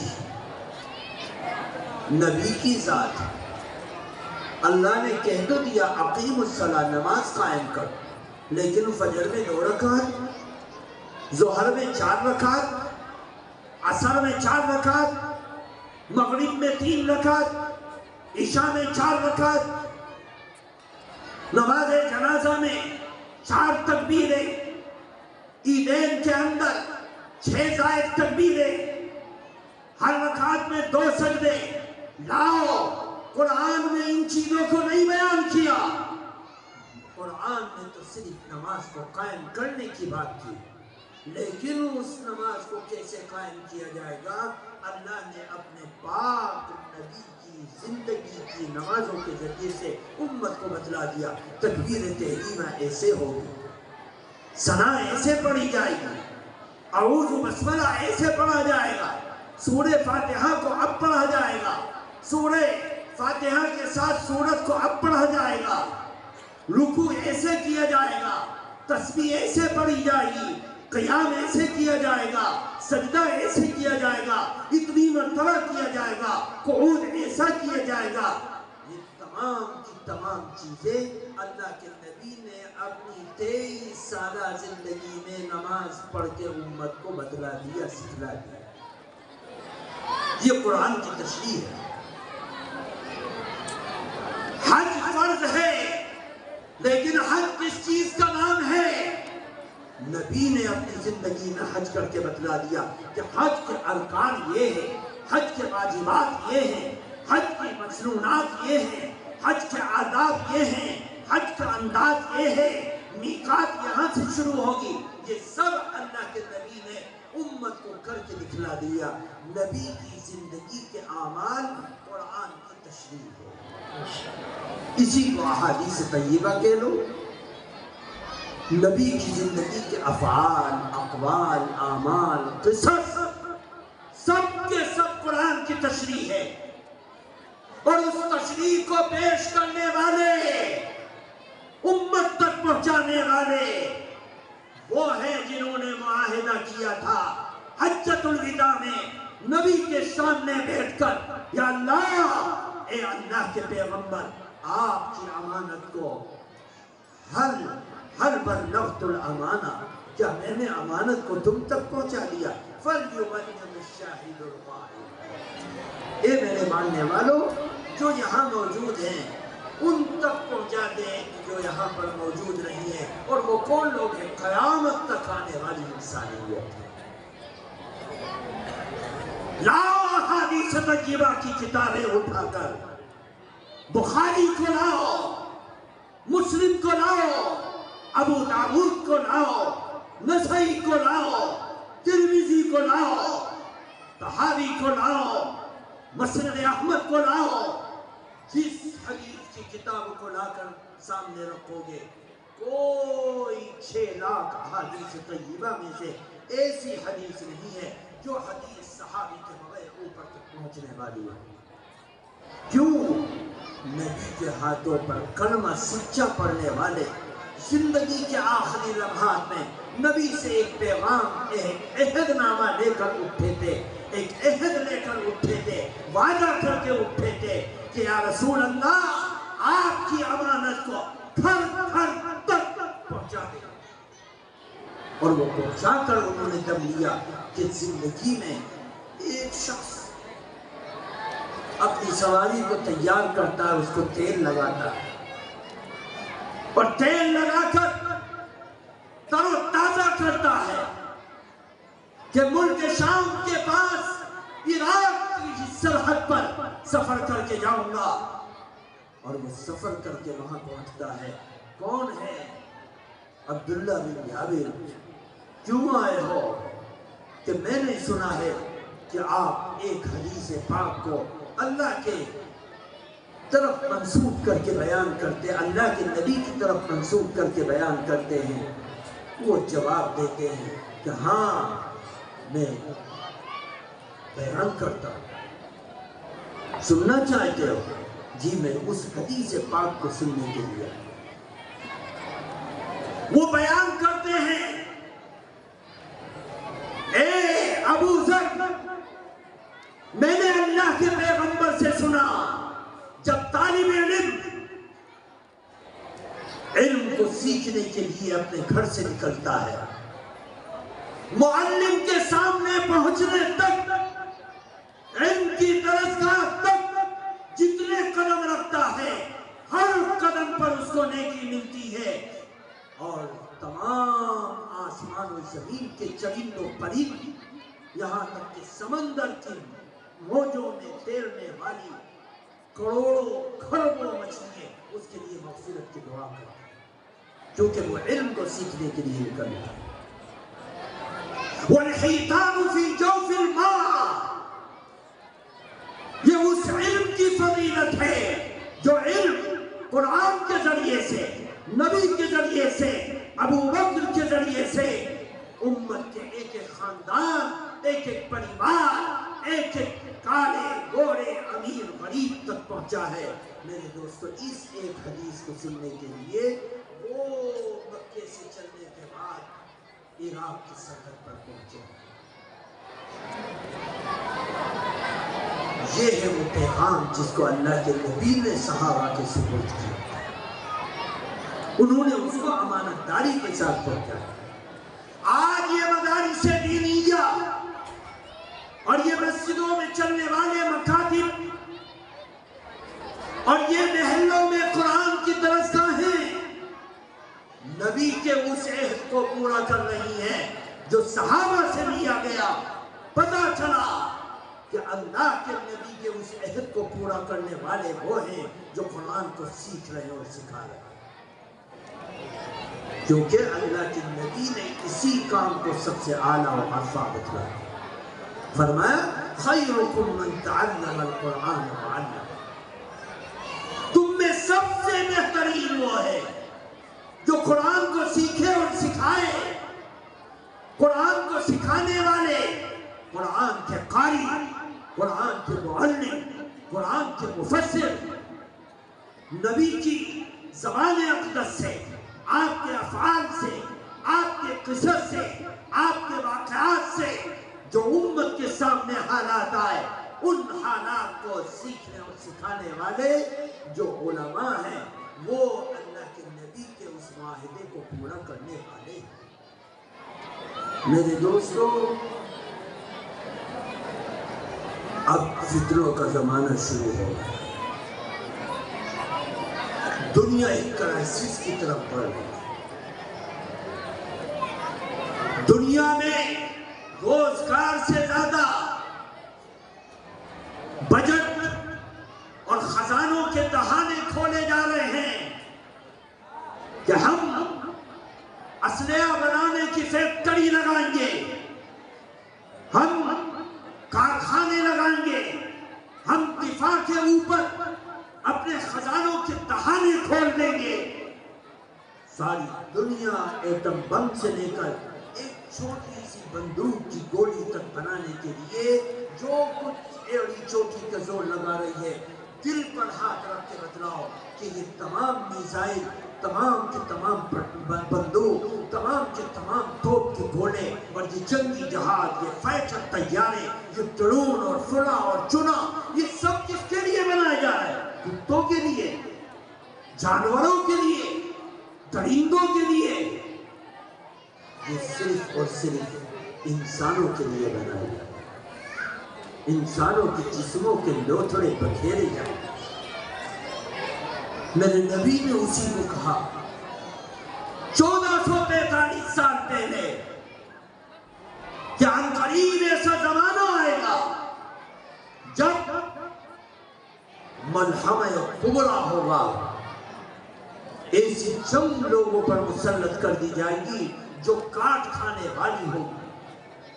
نبی کی ذات، اللہ نے کہہ تو دیا اقیم الصلاۃ، نماز قائم کر، لیکن فجر میں 2 رکعت، ظہر میں 4 رکعت، عصر میں 4 رکعت، مغرب میں 3 رکعت، عشاء میں 4 رکعت، نماز جنازہ میں 4 تکبیریں، عیدین کے اندر 6 زائد تکبیریں، ہر رکعت میں 2 سجدے۔ لاؤ، قرآن میں ان چیزوں کو نہیں بیان کیا، قرآن نے تو صرف نماز کو قائم کرنے کی بات کی، لیکن اس نماز کو کیسے قائم کیا جائے گا؟ اللہ نے اپنے پاک نبی کی زندگی کی نمازوں کے ذریعے سے امت کو بتلا دیا۔ تکبیر تحریمہ ایسے ہوگی، ثنا ایسے پڑھی جائے گی، اعوذ بسملہ ایسے پڑھا جائے گا، سورہ فاتحہ کو اب پڑھا جائے گا، سورہ فاتحہ کے ساتھ سورت کو اب پڑھا جائے گا، رکوع ایسے کیا جائے گا، تسبیح ایسے پڑھی جائے گی، قیام ایسے کیا جائے گا، سجدہ ایسے کیا جائے گا، اتنی مرتبہ کیا جائے گا، قعود ایسا کیا جائے گا۔ یہ تمام کی تمام چیزیں اللہ کے نبی نے اپنی 23 سالہ زندگی میں نماز پڑھ کے امت کو بتلا دیا، سکھلا دیا۔ یہ قرآن کی تشریح ہے۔ حج فرض ہے، لیکن حج کس چیز کا نام ہے؟ نبی نے اپنی زندگی میں حج کر کے بتلا دیا کہ حج کے ارکان یہ ہیں، حج کے واجبات یہ ہیں، حج کی مسنونات یہ ہیں، حج کے آداب یہ ہیں، حج کا انداز یہ ہے، میقات یہاں سے شروع ہوگی۔ یہ سب اللہ کے نبی نے امت کو کر کے دکھلا دیا۔ نبی کی زندگی کے اعمال قرآن کی تشریح ہے، اسی کو احادیث طیبہ کہہ لو۔ نبی کی زندگی کے افعال، اقوال، اعمال، قصص سب کے سب قرآن کی تشریح ہے، اور اس تشریح کو پیش کرنے والے، امت تک پہنچانے والے وہ ہیں جنہوں نے معاہدہ کیا تھا حجۃ الوداع میں نبی کے سامنے بیٹھ کر، یا اللہ، اے اللہ کے پیغمبر، آپ کی امانت کو ہر بلغت الامانہ، کیا میں نے امانت کو تم تک پہنچا دیا؟ فَلْيُبَلِّغِ الشَّاهِدُ الْغَائِبَ، اے میرے ماننے والوں، جو یہاں موجود ہیں ان تک پہنچا دیں جو یہاں پر موجود نہیں ہیں، اور وہ کون لوگ ہیں؟ قیامت تک آنے والی انسانیت ہے۔ لاؤ احادیث طیبہ کی کتابیں اٹھا کر، بخاری کو لاؤ، مسلم کو لاؤ، ابو داؤد کو لاؤ، نسائی کو لاؤ، ترمذی کو لاؤ، طحاوی کو لاؤ، مسند احمد کو لاؤ۔ جس حدیث کی کتاب کو لا کر سامنے رکھو گے، کوئی 6 لاکھ احادیث طیبہ میں سے ایسی حدیث نہیں ہے جو حدیث صحابی کے بغیر اوپر تک پہنچنے والی ہے۔ کیوں؟ نبی کے ہاتھوں پر کلمہ سچا پڑھنے والے زندگی کے آخری لمحات میں نبی سے ایک پیغام، ایک عہد نامہ لے کر اٹھے تھے، ایک عہد لے کر اٹھے تھے، وعدہ کر کے اٹھے تھے کہ یا رسول اللہ، آپ کی امانت کو گھر گھر تک پہنچا دیں، اور وہ پہنچا کر انہوں نے دم لیا کہ زندگی میں ایک شخص اپنی سواری کو تیار کرتا ہے، اس کو تیل لگاتا ہے، اور تیل لگا کر تر و تازہ کرتا ہے کہ ملک شام کے پاس عراق کی سرحد پر سفر کر کے جاؤں گا، اور وہ سفر کر کے وہاں پہنچتا ہے۔ کون ہے؟ عبداللہ بن جابر۔ کیوں آئے ہو؟ کہ میں نے سنا ہے کہ آپ ایک حدیث پاک کو اللہ کے طرف منسوب کر کے بیان کرتے، اللہ کے نبی کی طرف منسوب کر کے بیان کرتے ہیں۔ وہ جواب دیتے ہیں کہ ہاں میں بیان کرتا ہوں، سننا چاہتے ہو؟ جی میں اس حدیث پاک کو سننے کے لیے۔ وہ بیان کرتے ہیں، اے ابو ذر، میں نے اللہ کے پیغمبر سے سنا، جب طالب علم کو سیکھنے کے لیے اپنے گھر سے نکلتا ہے، معلم کے سامنے پہنچنے تک، علم کی درسگاہ تک جتنے قدم رکھتا ہے، ہر قدم پر اس کو نیکی ملتی ہے، اور تمام آسمان و زمین کے چرند و پرند، یہاں تک کہ سمندر کی موجوں میں تیرنے والی کروڑوں کھربوں مچھلیاں اس کے لیے مغفرت کی دعا کرتی ہیں، کیونکہ وہ علم کو سیکھنے کے لیے نکلتا ہے۔ وَالْحِيتَانُ فِي جَوْفِ الْمَاءِ، یہ اس علم کی فضیلت ہے جو علم قرآن کے ذریعے سے، نبی کے ذریعے سے، ابو بکر کے ذریعے سے امت کے ایک ایک خاندان، ایک ایک پریوار، ایک ایک کالے گورے امیر قریب تک پہنچا ہے۔ میرے دوستو اس ایک حدیث کو سننے کے لیے وہ مکے سے چلنے کے بعد عراق کی سرحد پر پہنچے۔ یہ ہے وہ پیغام جس کو اللہ کے نبی نے صحابہ کے سپرد کیا، انہوں نے اس کو امانت داری کے ساتھ پہنچایا۔ آج یہ مدارس دینیہ اور یہ مسجدوں میں چلنے والے مکاتب اور یہ محلوں میں قرآن کی درسگاہیں نبی کے اس عہد کو پورا کر رہی ہیں جو صحابہ سے لیا گیا۔ پتہ چلا کہ اللہ کے نبی کے اس عہد کو پورا کرنے والے وہ ہیں جو قرآن کو سیکھ رہے ہیں اور سکھا رہے ہیں، کیونکہ اللہ کے نبی نے اسی کام کو سب سے اعلیٰ و ارفع بتلایا۔ فرمایا خیرکم من تعلم القرآن وعلم، تم میں سب سے بہترین وہ ہے جو قرآن کو سیکھے اور سکھائے۔ قرآن کو سکھانے والے، قرآن کے قاری، قرآن کے معلم، قرآن کے مفسر، نبی کی زبان اقدس سے، آپ کے افعال سے، آپ کے قصص سے، آپ کے واقعات سے جو امت کے سامنے حالات آئے، ان حالات کو سیکھنے اور سکھانے والے جو علماء ہیں وہ اللہ کے نبی کے اس معاہدے کو پورا کرنے والے ہیں۔ میرے دوستو، اب فتنوں کا زمانہ شروع ہو گیا، دنیا ایک کرائسس کی طرف بڑھ رہی ہے۔ دنیا میں روزگار سے زیادہ بجٹ اور خزانوں کے دہانے کھولے جا رہے ہیں کہ ہم اسلحہ بنانے کی فیکٹری لگائیں گے، ہم کارخانے لگائیں گے، ہم دفاع کے اوپر اپنے خزانوں کے دہانے کھول دیں گے۔ ساری دنیا ایٹم بم سے لے کر ایک چھوٹی سی بندوق کی گولی تک بنانے کے لیے جو کچھ ایڑی چوٹی کا زور لگا رہی ہے، دل پر ہاتھ رکھ کے بتلاؤ کہ یہ تمام میزائل، تمام کے تمام بندوق، تمام کے تمام توپ کے گولے اور یہ جنگی جہاز، یہ فائٹر طیارے، یہ ڈرون اور فلا اور چنا، یہ سب کس کے لیے بنایا جا رہا ہے؟ کتوں کے لیے، جانوروں کے لیے، درندوں کے لیے؟ یہ صرف اور صرف انسانوں کے لیے بنایا جا رہا ہے۔ انسانوں کے جسموں کے لوتھڑے بکھیرے جائیں۔ میرے نبی نے اسی کو کہا 1445 سال پہلے کہ عنقریب ایسا زمانہ آئے گا جب ملحمہ کبریٰ ہوگا، ایسی جنگ لوگوں پر مسلط کر دی جائے گی جو کاٹ کھانے والی ہوگی،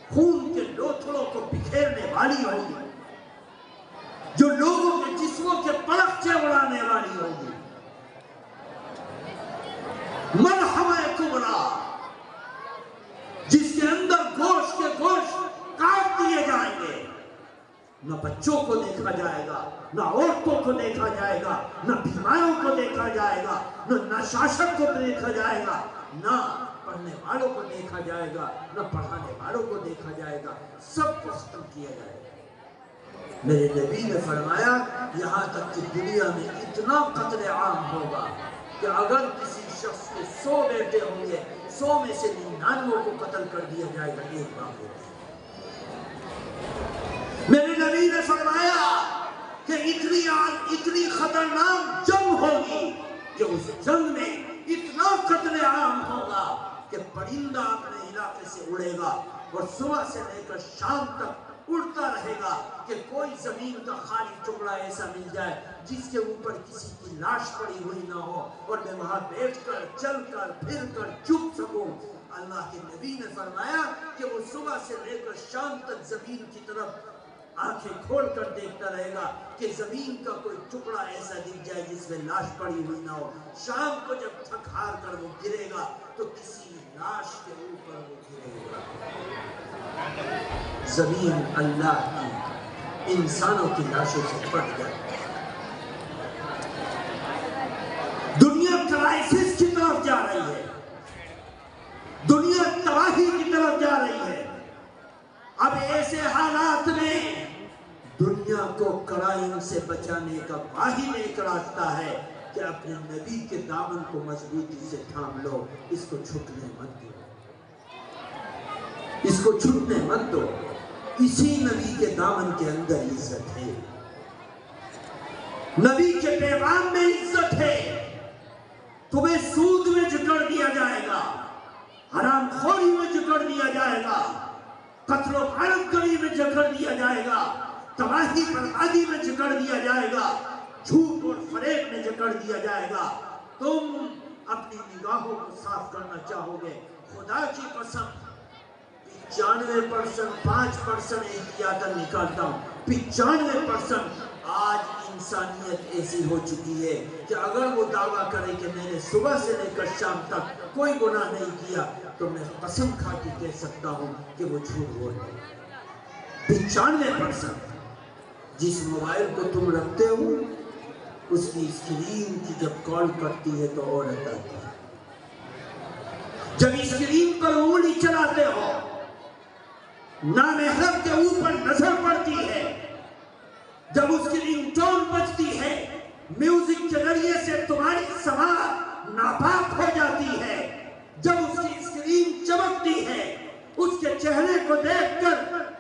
خون کے لوتھڑوں کو بکھیرنے والی ہوگی، جو لوگوں کے جسموں کے پرخچے اڑانے والی ہوگی۔ ملحمہ کبریٰ، جس کے اندر گوشت کے گوشت کاٹ دیے جائیں گے، نہ بچوں کو دیکھا جائے گا، نہ عورتوں کو دیکھا جائے گا، نہ بیماروں کو دیکھا جائے گا، نہ نشاشت کو دیکھا جائے گا، نہ پڑھنے والوں کو دیکھا جائے گا، نہ پڑھانے والوں کو دیکھا جائے گا، سب کو ختم کیا جائے گا۔ میرے نبی نے فرمایا یہاں تک کہ دنیا میں اتنا قتل عام ہوگا کہ اگر کسی شخص کے 100 بیٹے ہوں گے، 100 میں سے 99 کو قتل کر دیا جائے گا، ایک باقی ہوگا۔ میرے نبی نے فرمایا کہ اتنی خطرناک جنگ ہوگی کہ اس جنگ میں اتنا قتل عام ہوگا کہ پرندہ اپنے علاقے سے اڑے گا اور صبح سے لے کر شام تک اڑتا رہے گا کہ کوئی زمین کا خالی ٹکڑا ایسا مل جائے جس کے اوپر کسی کی لاش پڑی ہوئی نہ ہو اور میں وہاں بیٹھ کر چل کر پھر کر چھپ سکوں۔ اللہ کے نبی نے فرمایا کہ وہ صبح سے لے کر شام تک زمین کی طرف آنکھیں کھول کر دیکھتا رہے گا کہ زمین کا کوئی ٹکڑا ایسا دکھ جائے جس میں لاش پڑی ہوئی نہ ہو۔ شام کو جب تھک ہار کر وہ گرے گا تو کسی لاش کے اوپر وہ گرے گا۔ زمین اللہ کی انسانوں کی لاشوں سے پھٹ جائے۔ کرائسس کی طرف جا رہی ہے، دنیا تباہی کی طرف جا رہی ہے۔ اب ایسے حالات میں دنیا کو کرائم سے بچانے کا واحد ایک راستہ ہے کہ اپنے نبی کے دامن کو مضبوطی سے تھام لو، اس کو چھٹنے مت دو، اس کو چھٹنے مت دو۔ اسی نبی کے دامن کے اندر عزت ہے، نبی کے پیغام میں عزت ہے۔ تمہیں سود میں جکڑ دیا جائے گا، حرام خوری میں جکڑ دیا جائے گا، قتل و غارت گری میں جکڑ دیا جائے گا، تباہی بربادی میں جکڑ دیا جائے گا، جھوٹ اور فریب میں جکڑ دیا جائے گا۔ تم اپنی نگاہوں کو صاف کرنا چاہو گے، خدا کی قسم 95% 5% احتیاطاً نکالتا ہوں، 95% آج انسانیت ایسی ہو چکی ہے کہ اگر وہ دعویٰ کرے کہ میں نے صبح سے لے کر شام تک کوئی گناہ نہیں کیا تو میں قسم کھا کے کہہ سکتا ہوں کہ وہ جھوٹ بول رہے ہیں۔ 95% جس موبائل کو تم رکھتے ہو اس کی اسکرین کی جب کال کرتی ہے تو عورت آتی ہے، جب اسکرین پر انگلی چلاتے ہو نامحرم کے اوپر نظر پڑتی ہے، جب اس کی رنگ ٹون بجتی ہے، میوزک کے ذریعے سے تمہاری سماعت ناپاک ہو جاتی ہے، جب اس کی اسکرین چمکتی ہے، اس کے چہرے کو دیکھ کر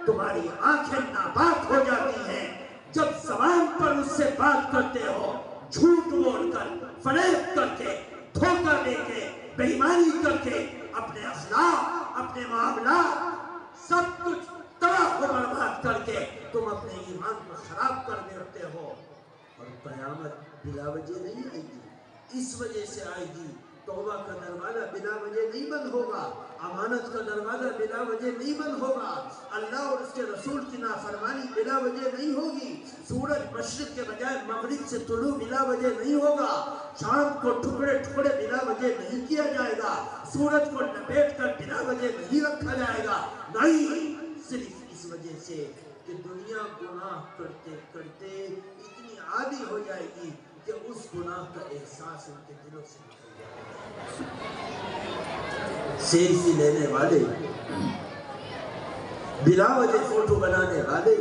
تمہاری آنکھیں ناپاک ہو جاتی ہیں، جب زبان پر اس سے بات کرتے ہو جھوٹ بول کر، فریب کر کے، دھوکہ دے کے، بے ایمانی کر کے، اپنے اخلاق، اپنے معاملات سب کچھ تباہ و برباد کر کے تم اپنے ایمان کو خراب کر دیتے ہو، اور قیامت بلا وجہ نہیں آئے گی، اس وجہ سے آئے گی۔ توبہ کا دروازہ بلا وجہ نہیں بند ہوگا، امانت کا دروازہ بلا وجہ نہیں بند ہوگا، اللہ اور اس کے رسول کی نافرمانی بلا وجہ نہیں ہوگی، سورج مشرق کے بجائے مغرب سے طلوع بلا وجہ نہیں ہوگا، چاند کو ٹکڑے ٹکڑے بلا وجہ نہیں کیا جائے گا، سورج کو لپیٹ کر بلا وجہ نہیں رکھا جائے گا، نہیں، صرف اس وجہ سے کہ دنیا گناہ کرتے کرتے اتنی عادی ہو جائے گی کہ اس گناہ کا احساس ان کے دلوں سے نکل جائے گا۔ سیلفی لینے والے، بلا وجہ فوٹو بنانے والے،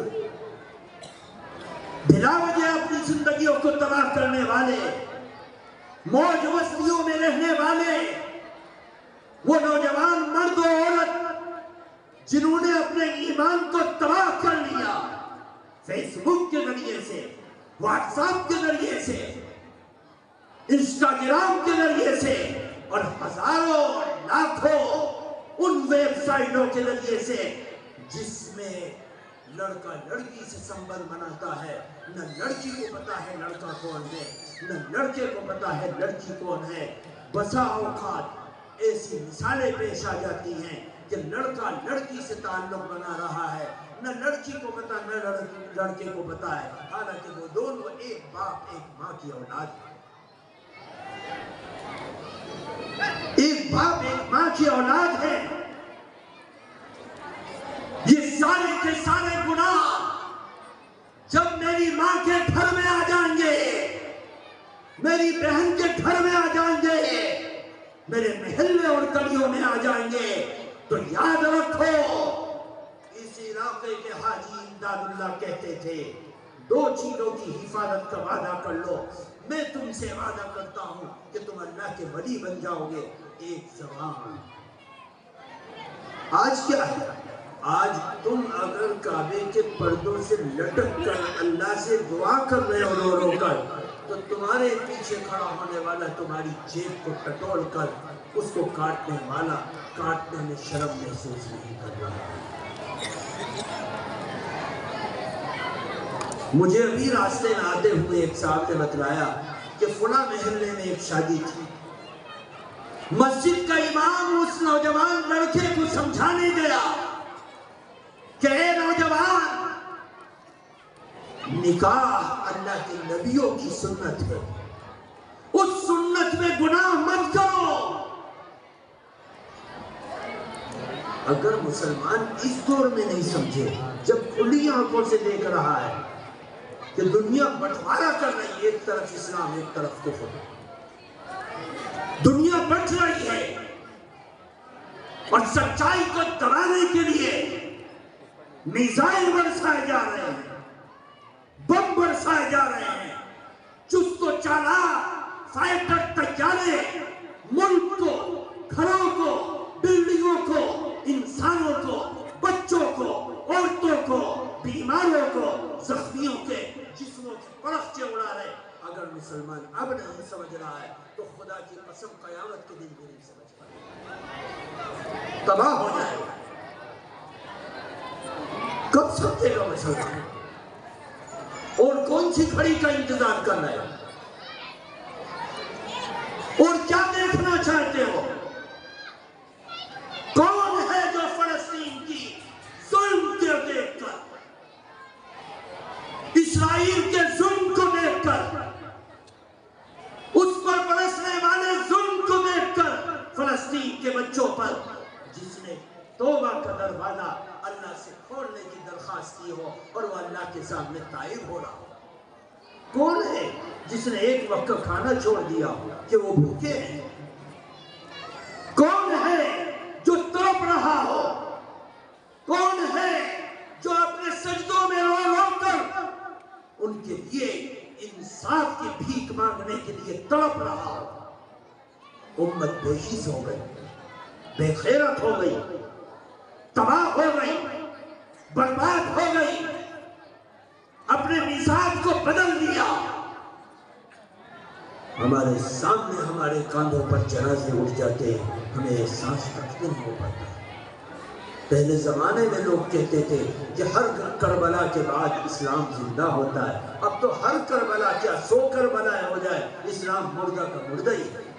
بلا وجہ اپنی زندگیوں کو تباہ کرنے والے، موج مستیوں میں رہنے والے، وہ نوجوان مرد و عورت جنہوں نے اپنے ایمان کو تباہ کر لیا، فیس بک کے ذریعے سے، واٹس ایپ کے ذریعے سے، انسٹاگرام کے ذریعے سے، اور ہزاروں لاکھوں ان ویب سائٹوں کے ذریعے سے جس میں لڑکا لڑکی سے سنبندھ بناتا ہے، نہ لڑکی کو پتا ہے لڑکا کون ہے، نہ لڑکے کو پتا ہے لڑکی کون ہے۔ بسا اوقات ایسی مثالیں پیش آ جاتی ہیں کہ لڑکا لڑکی سے تعلق بنا رہا ہے، نہ لڑکی کو پتا نہ لڑکے کو پتا ہے، حالانکہ وہ دونوں ایک باپ ایک ماں کی اولاد ہیں، ایک باپ ایک ماں کی اولاد ہے۔ یہ سارے کے سارے گناہ جب میری ماں کے گھر میں آ جائیں گے، میری بہن کے گھر میں آ جائیں گے، میرے محلے اور گلیوں میں آ جائیں گے، تو یاد رکھو اس علاقے کے حاجی امداد اللہ کہتے تھے 2 چیزوں کی حفاظت کا وعدہ کر لو، میں تم سے وعدہ کرتا ہوں کہ تم اللہ کے ولی بن جاؤ گے، ایک زبان۔ آج کیا ہے؟ آج تم اگر کعبے کے پردوں سے لٹک کر اللہ سے دعا کر رہے ہو رو رو کر، تو تمہارے پیچھے کھڑا ہونے والا تمہاری جیب کو ٹٹول کر اس کو کاٹنے والا کاٹنے میں شرم محسوس نہیں کر رہا۔ مجھے ابھی راستے میں آتے ہوئے ایک صاحب نے بتلایا کہ فلاں محلے میں ایک شادی تھی، مسجد کا امام اس نوجوان لڑکے کو سمجھانے گیا کہ اے نوجوان، نکاح اللہ کے نبیوں کی سنت ہے، اس سنت میں گناہ مت کرو۔ اگر مسلمان اس دور میں نہیں سمجھے، جب کھلی آنکھوں سے دیکھ رہا ہے کہ دنیا بٹوارا کر رہی ہے، ایک طرف اسلام ایک طرف کفر، دنیا بچ رہی ہے اور سچائی کو دبانے کے لیے میزائل برسائے جا رہے ہیں، بم برسائے جا رہے ہیں، چست و چالاک فائٹر طیارے ملک کو، گھروں کو، بلڈنگوں کو، انسانوں کو، بچوں کو، عورتوں کو، بیماروں کو، زخمیوں کے جسموں کی پرخچے اڑا رہے۔ اگر مسلمان اب نہیں سمجھ رہا ہے تو خدا کی قسم قیامت کے دن بھی نہیں سمجھ پائے، تباہ ہو جائے گا۔ کب سمجھے گا مسلمان؟ اور کون سی گھڑی کا انتظار کر رہے ہو؟ اور کیا دیکھنا چاہتے ہو؟ کون ہے جو فلسطین کی ظلم کو دیکھ کر، اسرائیل کے ظلم کو دیکھ کر، اس پر برسنے والے ظلم کو دیکھ کر، فلسطین کے بچوں پر جس نے توبہ کا دروازہ اللہ سے کھولنے کی درخواست کی ہو اور وہ اللہ کے سامنے تائب ہو رہا ہو؟ کون ہے جس نے ایک وقت کا کھانا چھوڑ دیا کہ وہ بھوکے ہیں؟ کون ہے جو تڑپ رہا ہو؟ کون ہے جو اپنے سجدوں میں رو رو کر ان کے لیے انصاف کی بھیک مانگنے کے لیے تڑپ رہا ہو؟ امت بے حیث ہو گئی، بے غیرت ہو گئی، تباہ ہو گئی، برباد ہو گئی، اپنے مزاج کو بدل دیا۔ ہمارے سامنے ہمارے کاندھوں پر جنازے اٹھ جاتے ہیں، ہمیں احساس تک نہیں ہو پاتا۔ پہلے زمانے میں لوگ کہتے تھے کہ ہر کربلا کے بعد اسلام زندہ ہوتا ہے، اب تو ہر کربلا کیا 100 کربلا ہو جائے اسلام مردہ کا مردہ ہی ہے۔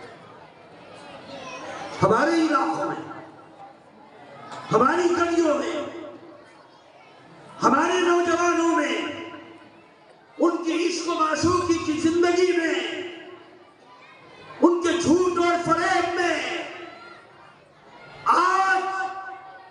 ہمارے علاقوں میں، ہماری گلیوں میں، ہمارے نوجوانوں میں، ان کی عشق و معشوقی کی زندگی میں، ان کے جھوٹ اور فریب میں آج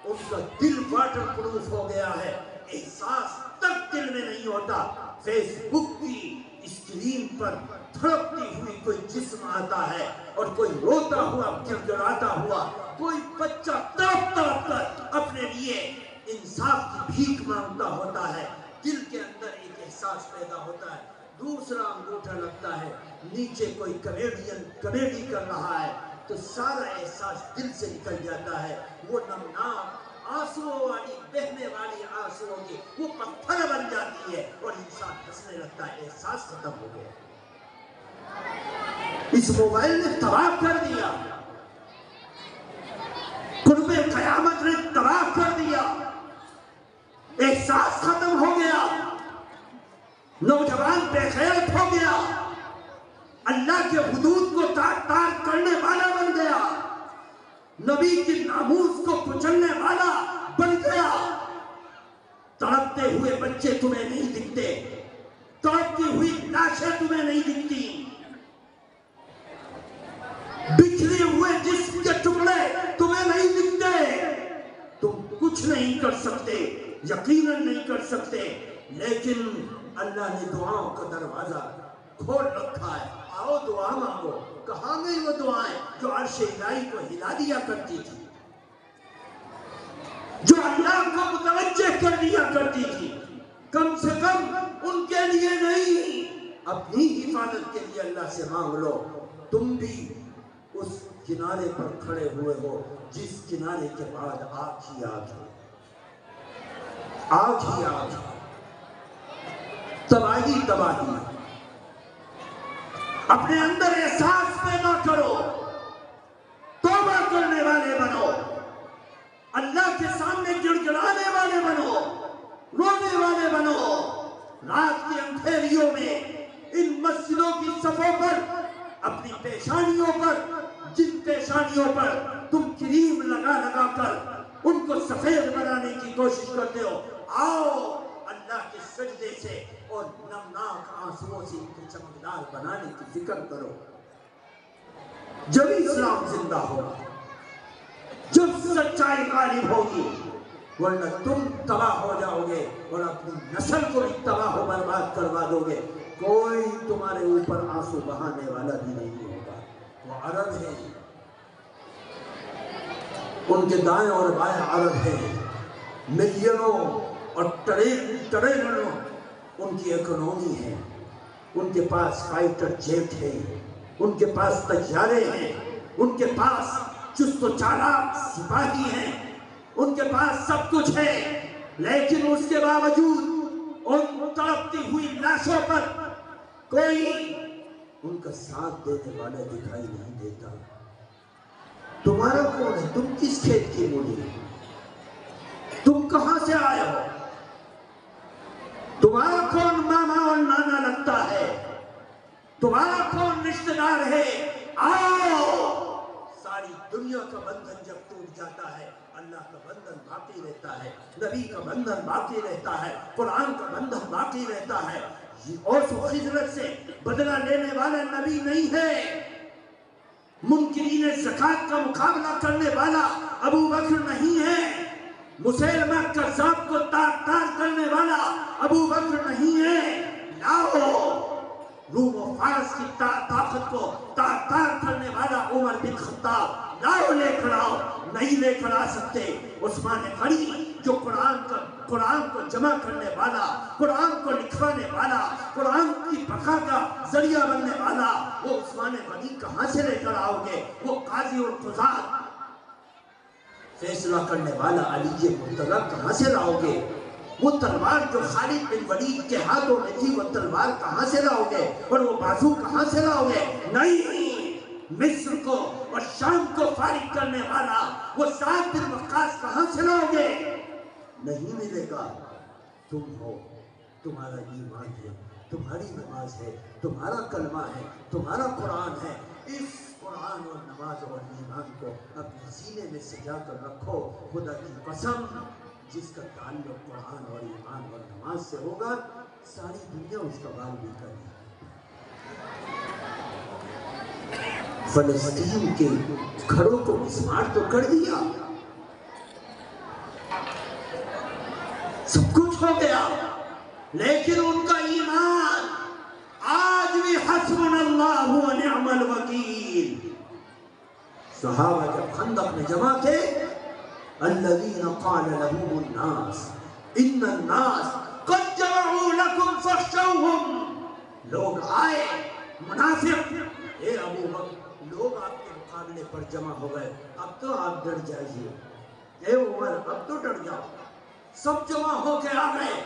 ان کا دل واٹر پروف ہو گیا ہے، احساس تک دل میں نہیں ہوتا۔ فیس بک کی اسکرین پر تھڑپتی ہوئی کوئی جسم آتا ہے اور کوئی روتا ہوا، گڑگڑاتا ہوا، کوئی بچہ تڑپ تڑپ کر اپنے لیے انصاف کی بھیک مانگتا ہوتا ہے، دل کے اندر ایک احساس پیدا ہوتا ہے۔ دوسرا انگوٹھا لگتا ہے، نیچے کوئی کمیڈی کر رہا ہے تو سارا احساس دل سے نکل جاتا ہے۔ وہ نمناک آنسوؤں والی، بہنے والی آنسوؤں کی وہ پتھر بن جاتی ہے اور انسان ہنسنے لگتا ہے، احساس ختم ہو گیا۔ اس موبائل نے تباہ کر دیا، قرب قیامت نے تباہ کر دیا، احساس ختم ہو گیا، نوجوان بے غیرت ہو گیا، اللہ کے حدود کو تار کرنے والا بن گیا، نبی کی ناموس کو کچلنے والا بن گیا۔ تڑپتے ہوئے بچے تمہیں نہیں دکھتے، تڑپتی ہوئی لاشیں تمہیں نہیں دکھتی، بکھرے ہوئے جسم کے ٹکڑے تمہیں نہیں دکھتے۔ تم کچھ نہیں کر سکتے، یقیناً نہیں کر سکتے، لیکن اللہ نے دعاؤں کا دروازہ کھول رکھا ہے۔ آؤ دعا مانگو۔ کہاں گئی وہ دعائیں جو عرش الہی کو ہلا دیا کرتی تھی، جو اللہ کو متوجہ کر دیا کرتی تھی؟ کم سے کم ان کے لیے نہیں، اپنی حفاظت کے لیے اللہ سے مانگ لو۔ تم بھی اس کنارے پر کھڑے ہوئے ہو جس کنارے کے بعد آگ ہی آگ ہے، آگ ہی آگ ہے، تباہی تباہی۔ اپنے اندر احساس پیدا کرو، توبہ کرنے والے بنو، اللہ کے سامنے گڑ گڑانے والے بنو، رونے والے بنو۔ رات کی اندھیریوں میں ان مسجدوں کی صفوں پر، اپنی پیشانیوں پر، جن پیشانیوں پر تم کریم لگا لگا کر ان کو سفید بنانے کی کوشش کرتے ہو، آؤ اللہ کے سجدے سے اور نمناک آنسوؤں سے ان کو چمکدار بنانے کی فکر کرو۔ جب اسلام زندہ ہوگا، جب سچائی غالب ہوگی، ورنہ تم تباہ ہو جاؤ گے اور اپنی نسل کو بھی تباہ و برباد کروا دو گے۔ کوئی تمہارے اوپر آنسو بہانے والا بھی نہیں ہوگا۔ وہ عرب ہیں، ان کے دائیں اور بائیں عرب ہیں، ملینوں اور ٹریلینوں ان کی اکنومی ہے، ان کے پاس فائٹر جیٹ ہے، ان کے پاس طیارے ہیں، ان کے پاس چست و چالاک سپاہی ہیں، ان کے پاس سب کچھ ہے، لیکن اس کے باوجود ان تڑپتی ہوئی لاشوں پر کوئی ان کا ساتھ دینے والا دکھائی نہیں دیتا۔ تمہارا کون ہے؟ تم کس کھیت کی مولی ہو؟ تم کہاں سے آئے ہو؟ تمہارا کون ماما اور نانا لگتا ہے؟ تمہارا کون رشتہ دار ہے؟ آؤ! ساری دنیا کا بندھن جب ٹوٹ جاتا ہے، اللہ کا بندھن باقی رہتا ہے، نبی کا بندھن باقی رہتا ہے، قرآن کا بندھن باقی رہتا ہے۔ اوس و خزرج سے بدلہ لینے والا نبی نہیں ہے، منکرین زکوٰۃ کا مقابلہ کرنے والا ابو بکر نہیں ہے، مسیلمہ کذاب کو تار کرنے والا ابو بکر نہیں ہے۔ لاؤ روم و فارس کی طاقت کو تار کرنے والا عمر بن خطاب، لاؤ لے کر آؤ۔ نہیں لے کر آ سکتے عثمان غنی جو قرآن کو جمع کرنے والا، قرآن کو لکھوانے والا، قرآن کی بقا کا ذریعہ بننے والا، وہ عثمان غنی کہاں سے لے کر آؤ گے؟ وہ قاضی اور قضات فیصلہ کرنے والا علی مرتضیٰ کہاں سے لاؤ گے؟ وہ تلوار جو خالد بن ولید کے ہاتھوں میں تھی، وہ تلوار کہاں سے لاؤ گے؟ اور وہ بازو کہاں سے لاؤ گے؟ نہیں، مصر کو اور شام کو فارغ کرنے والا وہ سعد بن وقاص کہاں سے لاؤ گے؟ نہیں ملے گا۔ تم ہو، تمہارا ایمان ہے، تمہاری نماز ہے، تمہارا کلمہ ہے، تمہارا قرآن ہے۔ اس قرآن اور نماز اور ایمان کو اپنے سینے میں سجا کر رکھو۔ خدا کی قسم، جس کا تعلق قرآن اور ایمان اور نماز سے ہوگا، ساری دنیا اس کا بال بھی کرے گی۔ فلسطین کے گھروں کو مسمار تو کر دیا، سب کچھ ہو گیا، لیکن ان کا ایمان آج بھی حسبنا اللہ و نعم الوکیل۔ صحابہ جب خندق میں جمع تھے، الذین قال لهم الناس ان الناس قد جمعوا لكم فاخشوهم، لوگ آئے منافق، اے ابو بکر، لوگ آپ کے مقابلے پر جمع ہو گئے، اب تو آپ ڈر جائیے، اے عمر اب تو ڈر جاؤ۔ سب جمع ہو کے آ گئے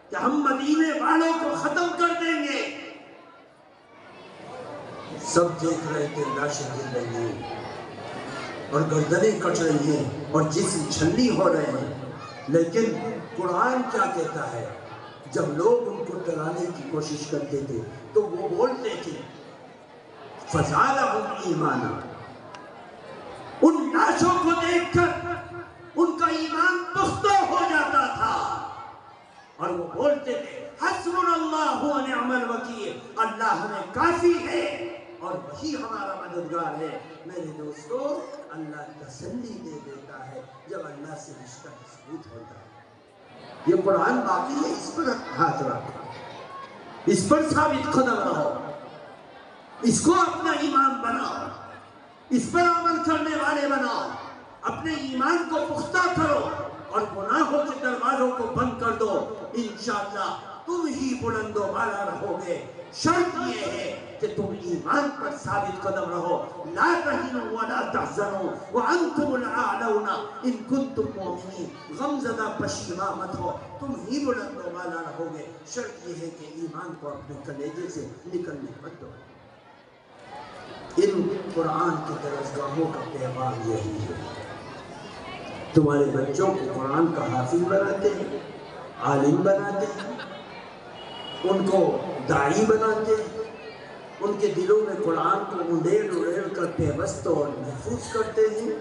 کہ ہم مدینے والوں کو ختم کر دیں گے۔ سب دیکھ رہے تھے لاشیں گر رہی ہیں اور گردنیں کٹ رہی ہیں اور جسم چھلنی ہو رہے ہیں، لیکن قرآن کیا کہتا ہے؟ جب لوگ ان کو ڈرانے کی کوشش کرتے تھے تو وہ بولتے تھے فَزَادَهُمْ ایمانا۔ ان لاشوں کو دیکھ کر ان کا ایمان پختہ ہو جاتا تھا اور وہ بولتے تھے حسبنا اللہ و نعم الوکیل، اللہ ہمیں کافی ہے اور وہی ہمارا مددگار ہے۔ میرے دوستو، اللہ تسلی دے دیتا ہے جب اللہ سے رشتہ مضبوط ہوتا ہے۔ یہ قرآن باقی ہے، اس پر ہاتھ رکھو، اس پر ثابت قدم رہو، اس کو اپنا ایمان بناؤ، اس پر عمل کرنے والے بناؤ، اپنے ایمان کو پختہ کرو اور گناہوں کے دروازوں کو بند کر دو۔ انشاءاللہ تم ہی بلند و بالا رہو گے۔ شرط یہ ہے کہ تم ایمان پر ثابت قدم رہو۔ لا تہنوا ولا تحزنوا وانتم الاعلون ان کنتم مؤمنین، غم زدہ پشیماں مت ہو، تم ہی بلند و بالا رہو گے۔ شرط یہ ہے کہ ایمان کو اپنے کلیجے سے نکلنے مت دو۔ ان قرآن کی درسگاہوں کا پیغام یہی ہے، تمہارے بچوں کو قرآن کا حافظ بناتے ہیں، عالم بناتے ہیں، ان کو داعی بناتے ہیں، ان کے دلوں میں قرآن کو اڑیل کر پیوست اور محفوظ کرتے ہیں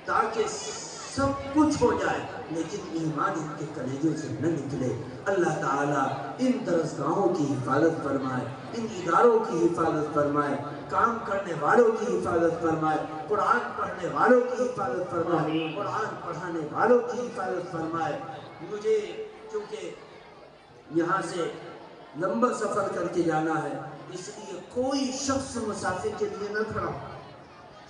تاکہ سب کچھ ہو جائے، لیکن ایمان ان کے کلیجے سے نہ نکلے۔ اللہ تعالیٰ ان درسگاہوں کی حفاظت فرمائے، ان اداروں کی حفاظت فرمائے، کام کرنے والوں کی حفاظت فرمائے، قرآن پڑھنے والوں کی حفاظت فرمائے، قرآن پڑھانے والوں کی حفاظت فرمائے۔ مجھے چونکہ یہاں سے لمبا سفر کر کے جانا ہے، اس لیے کوئی شخص مسافر کے لیے نہ کھڑا۔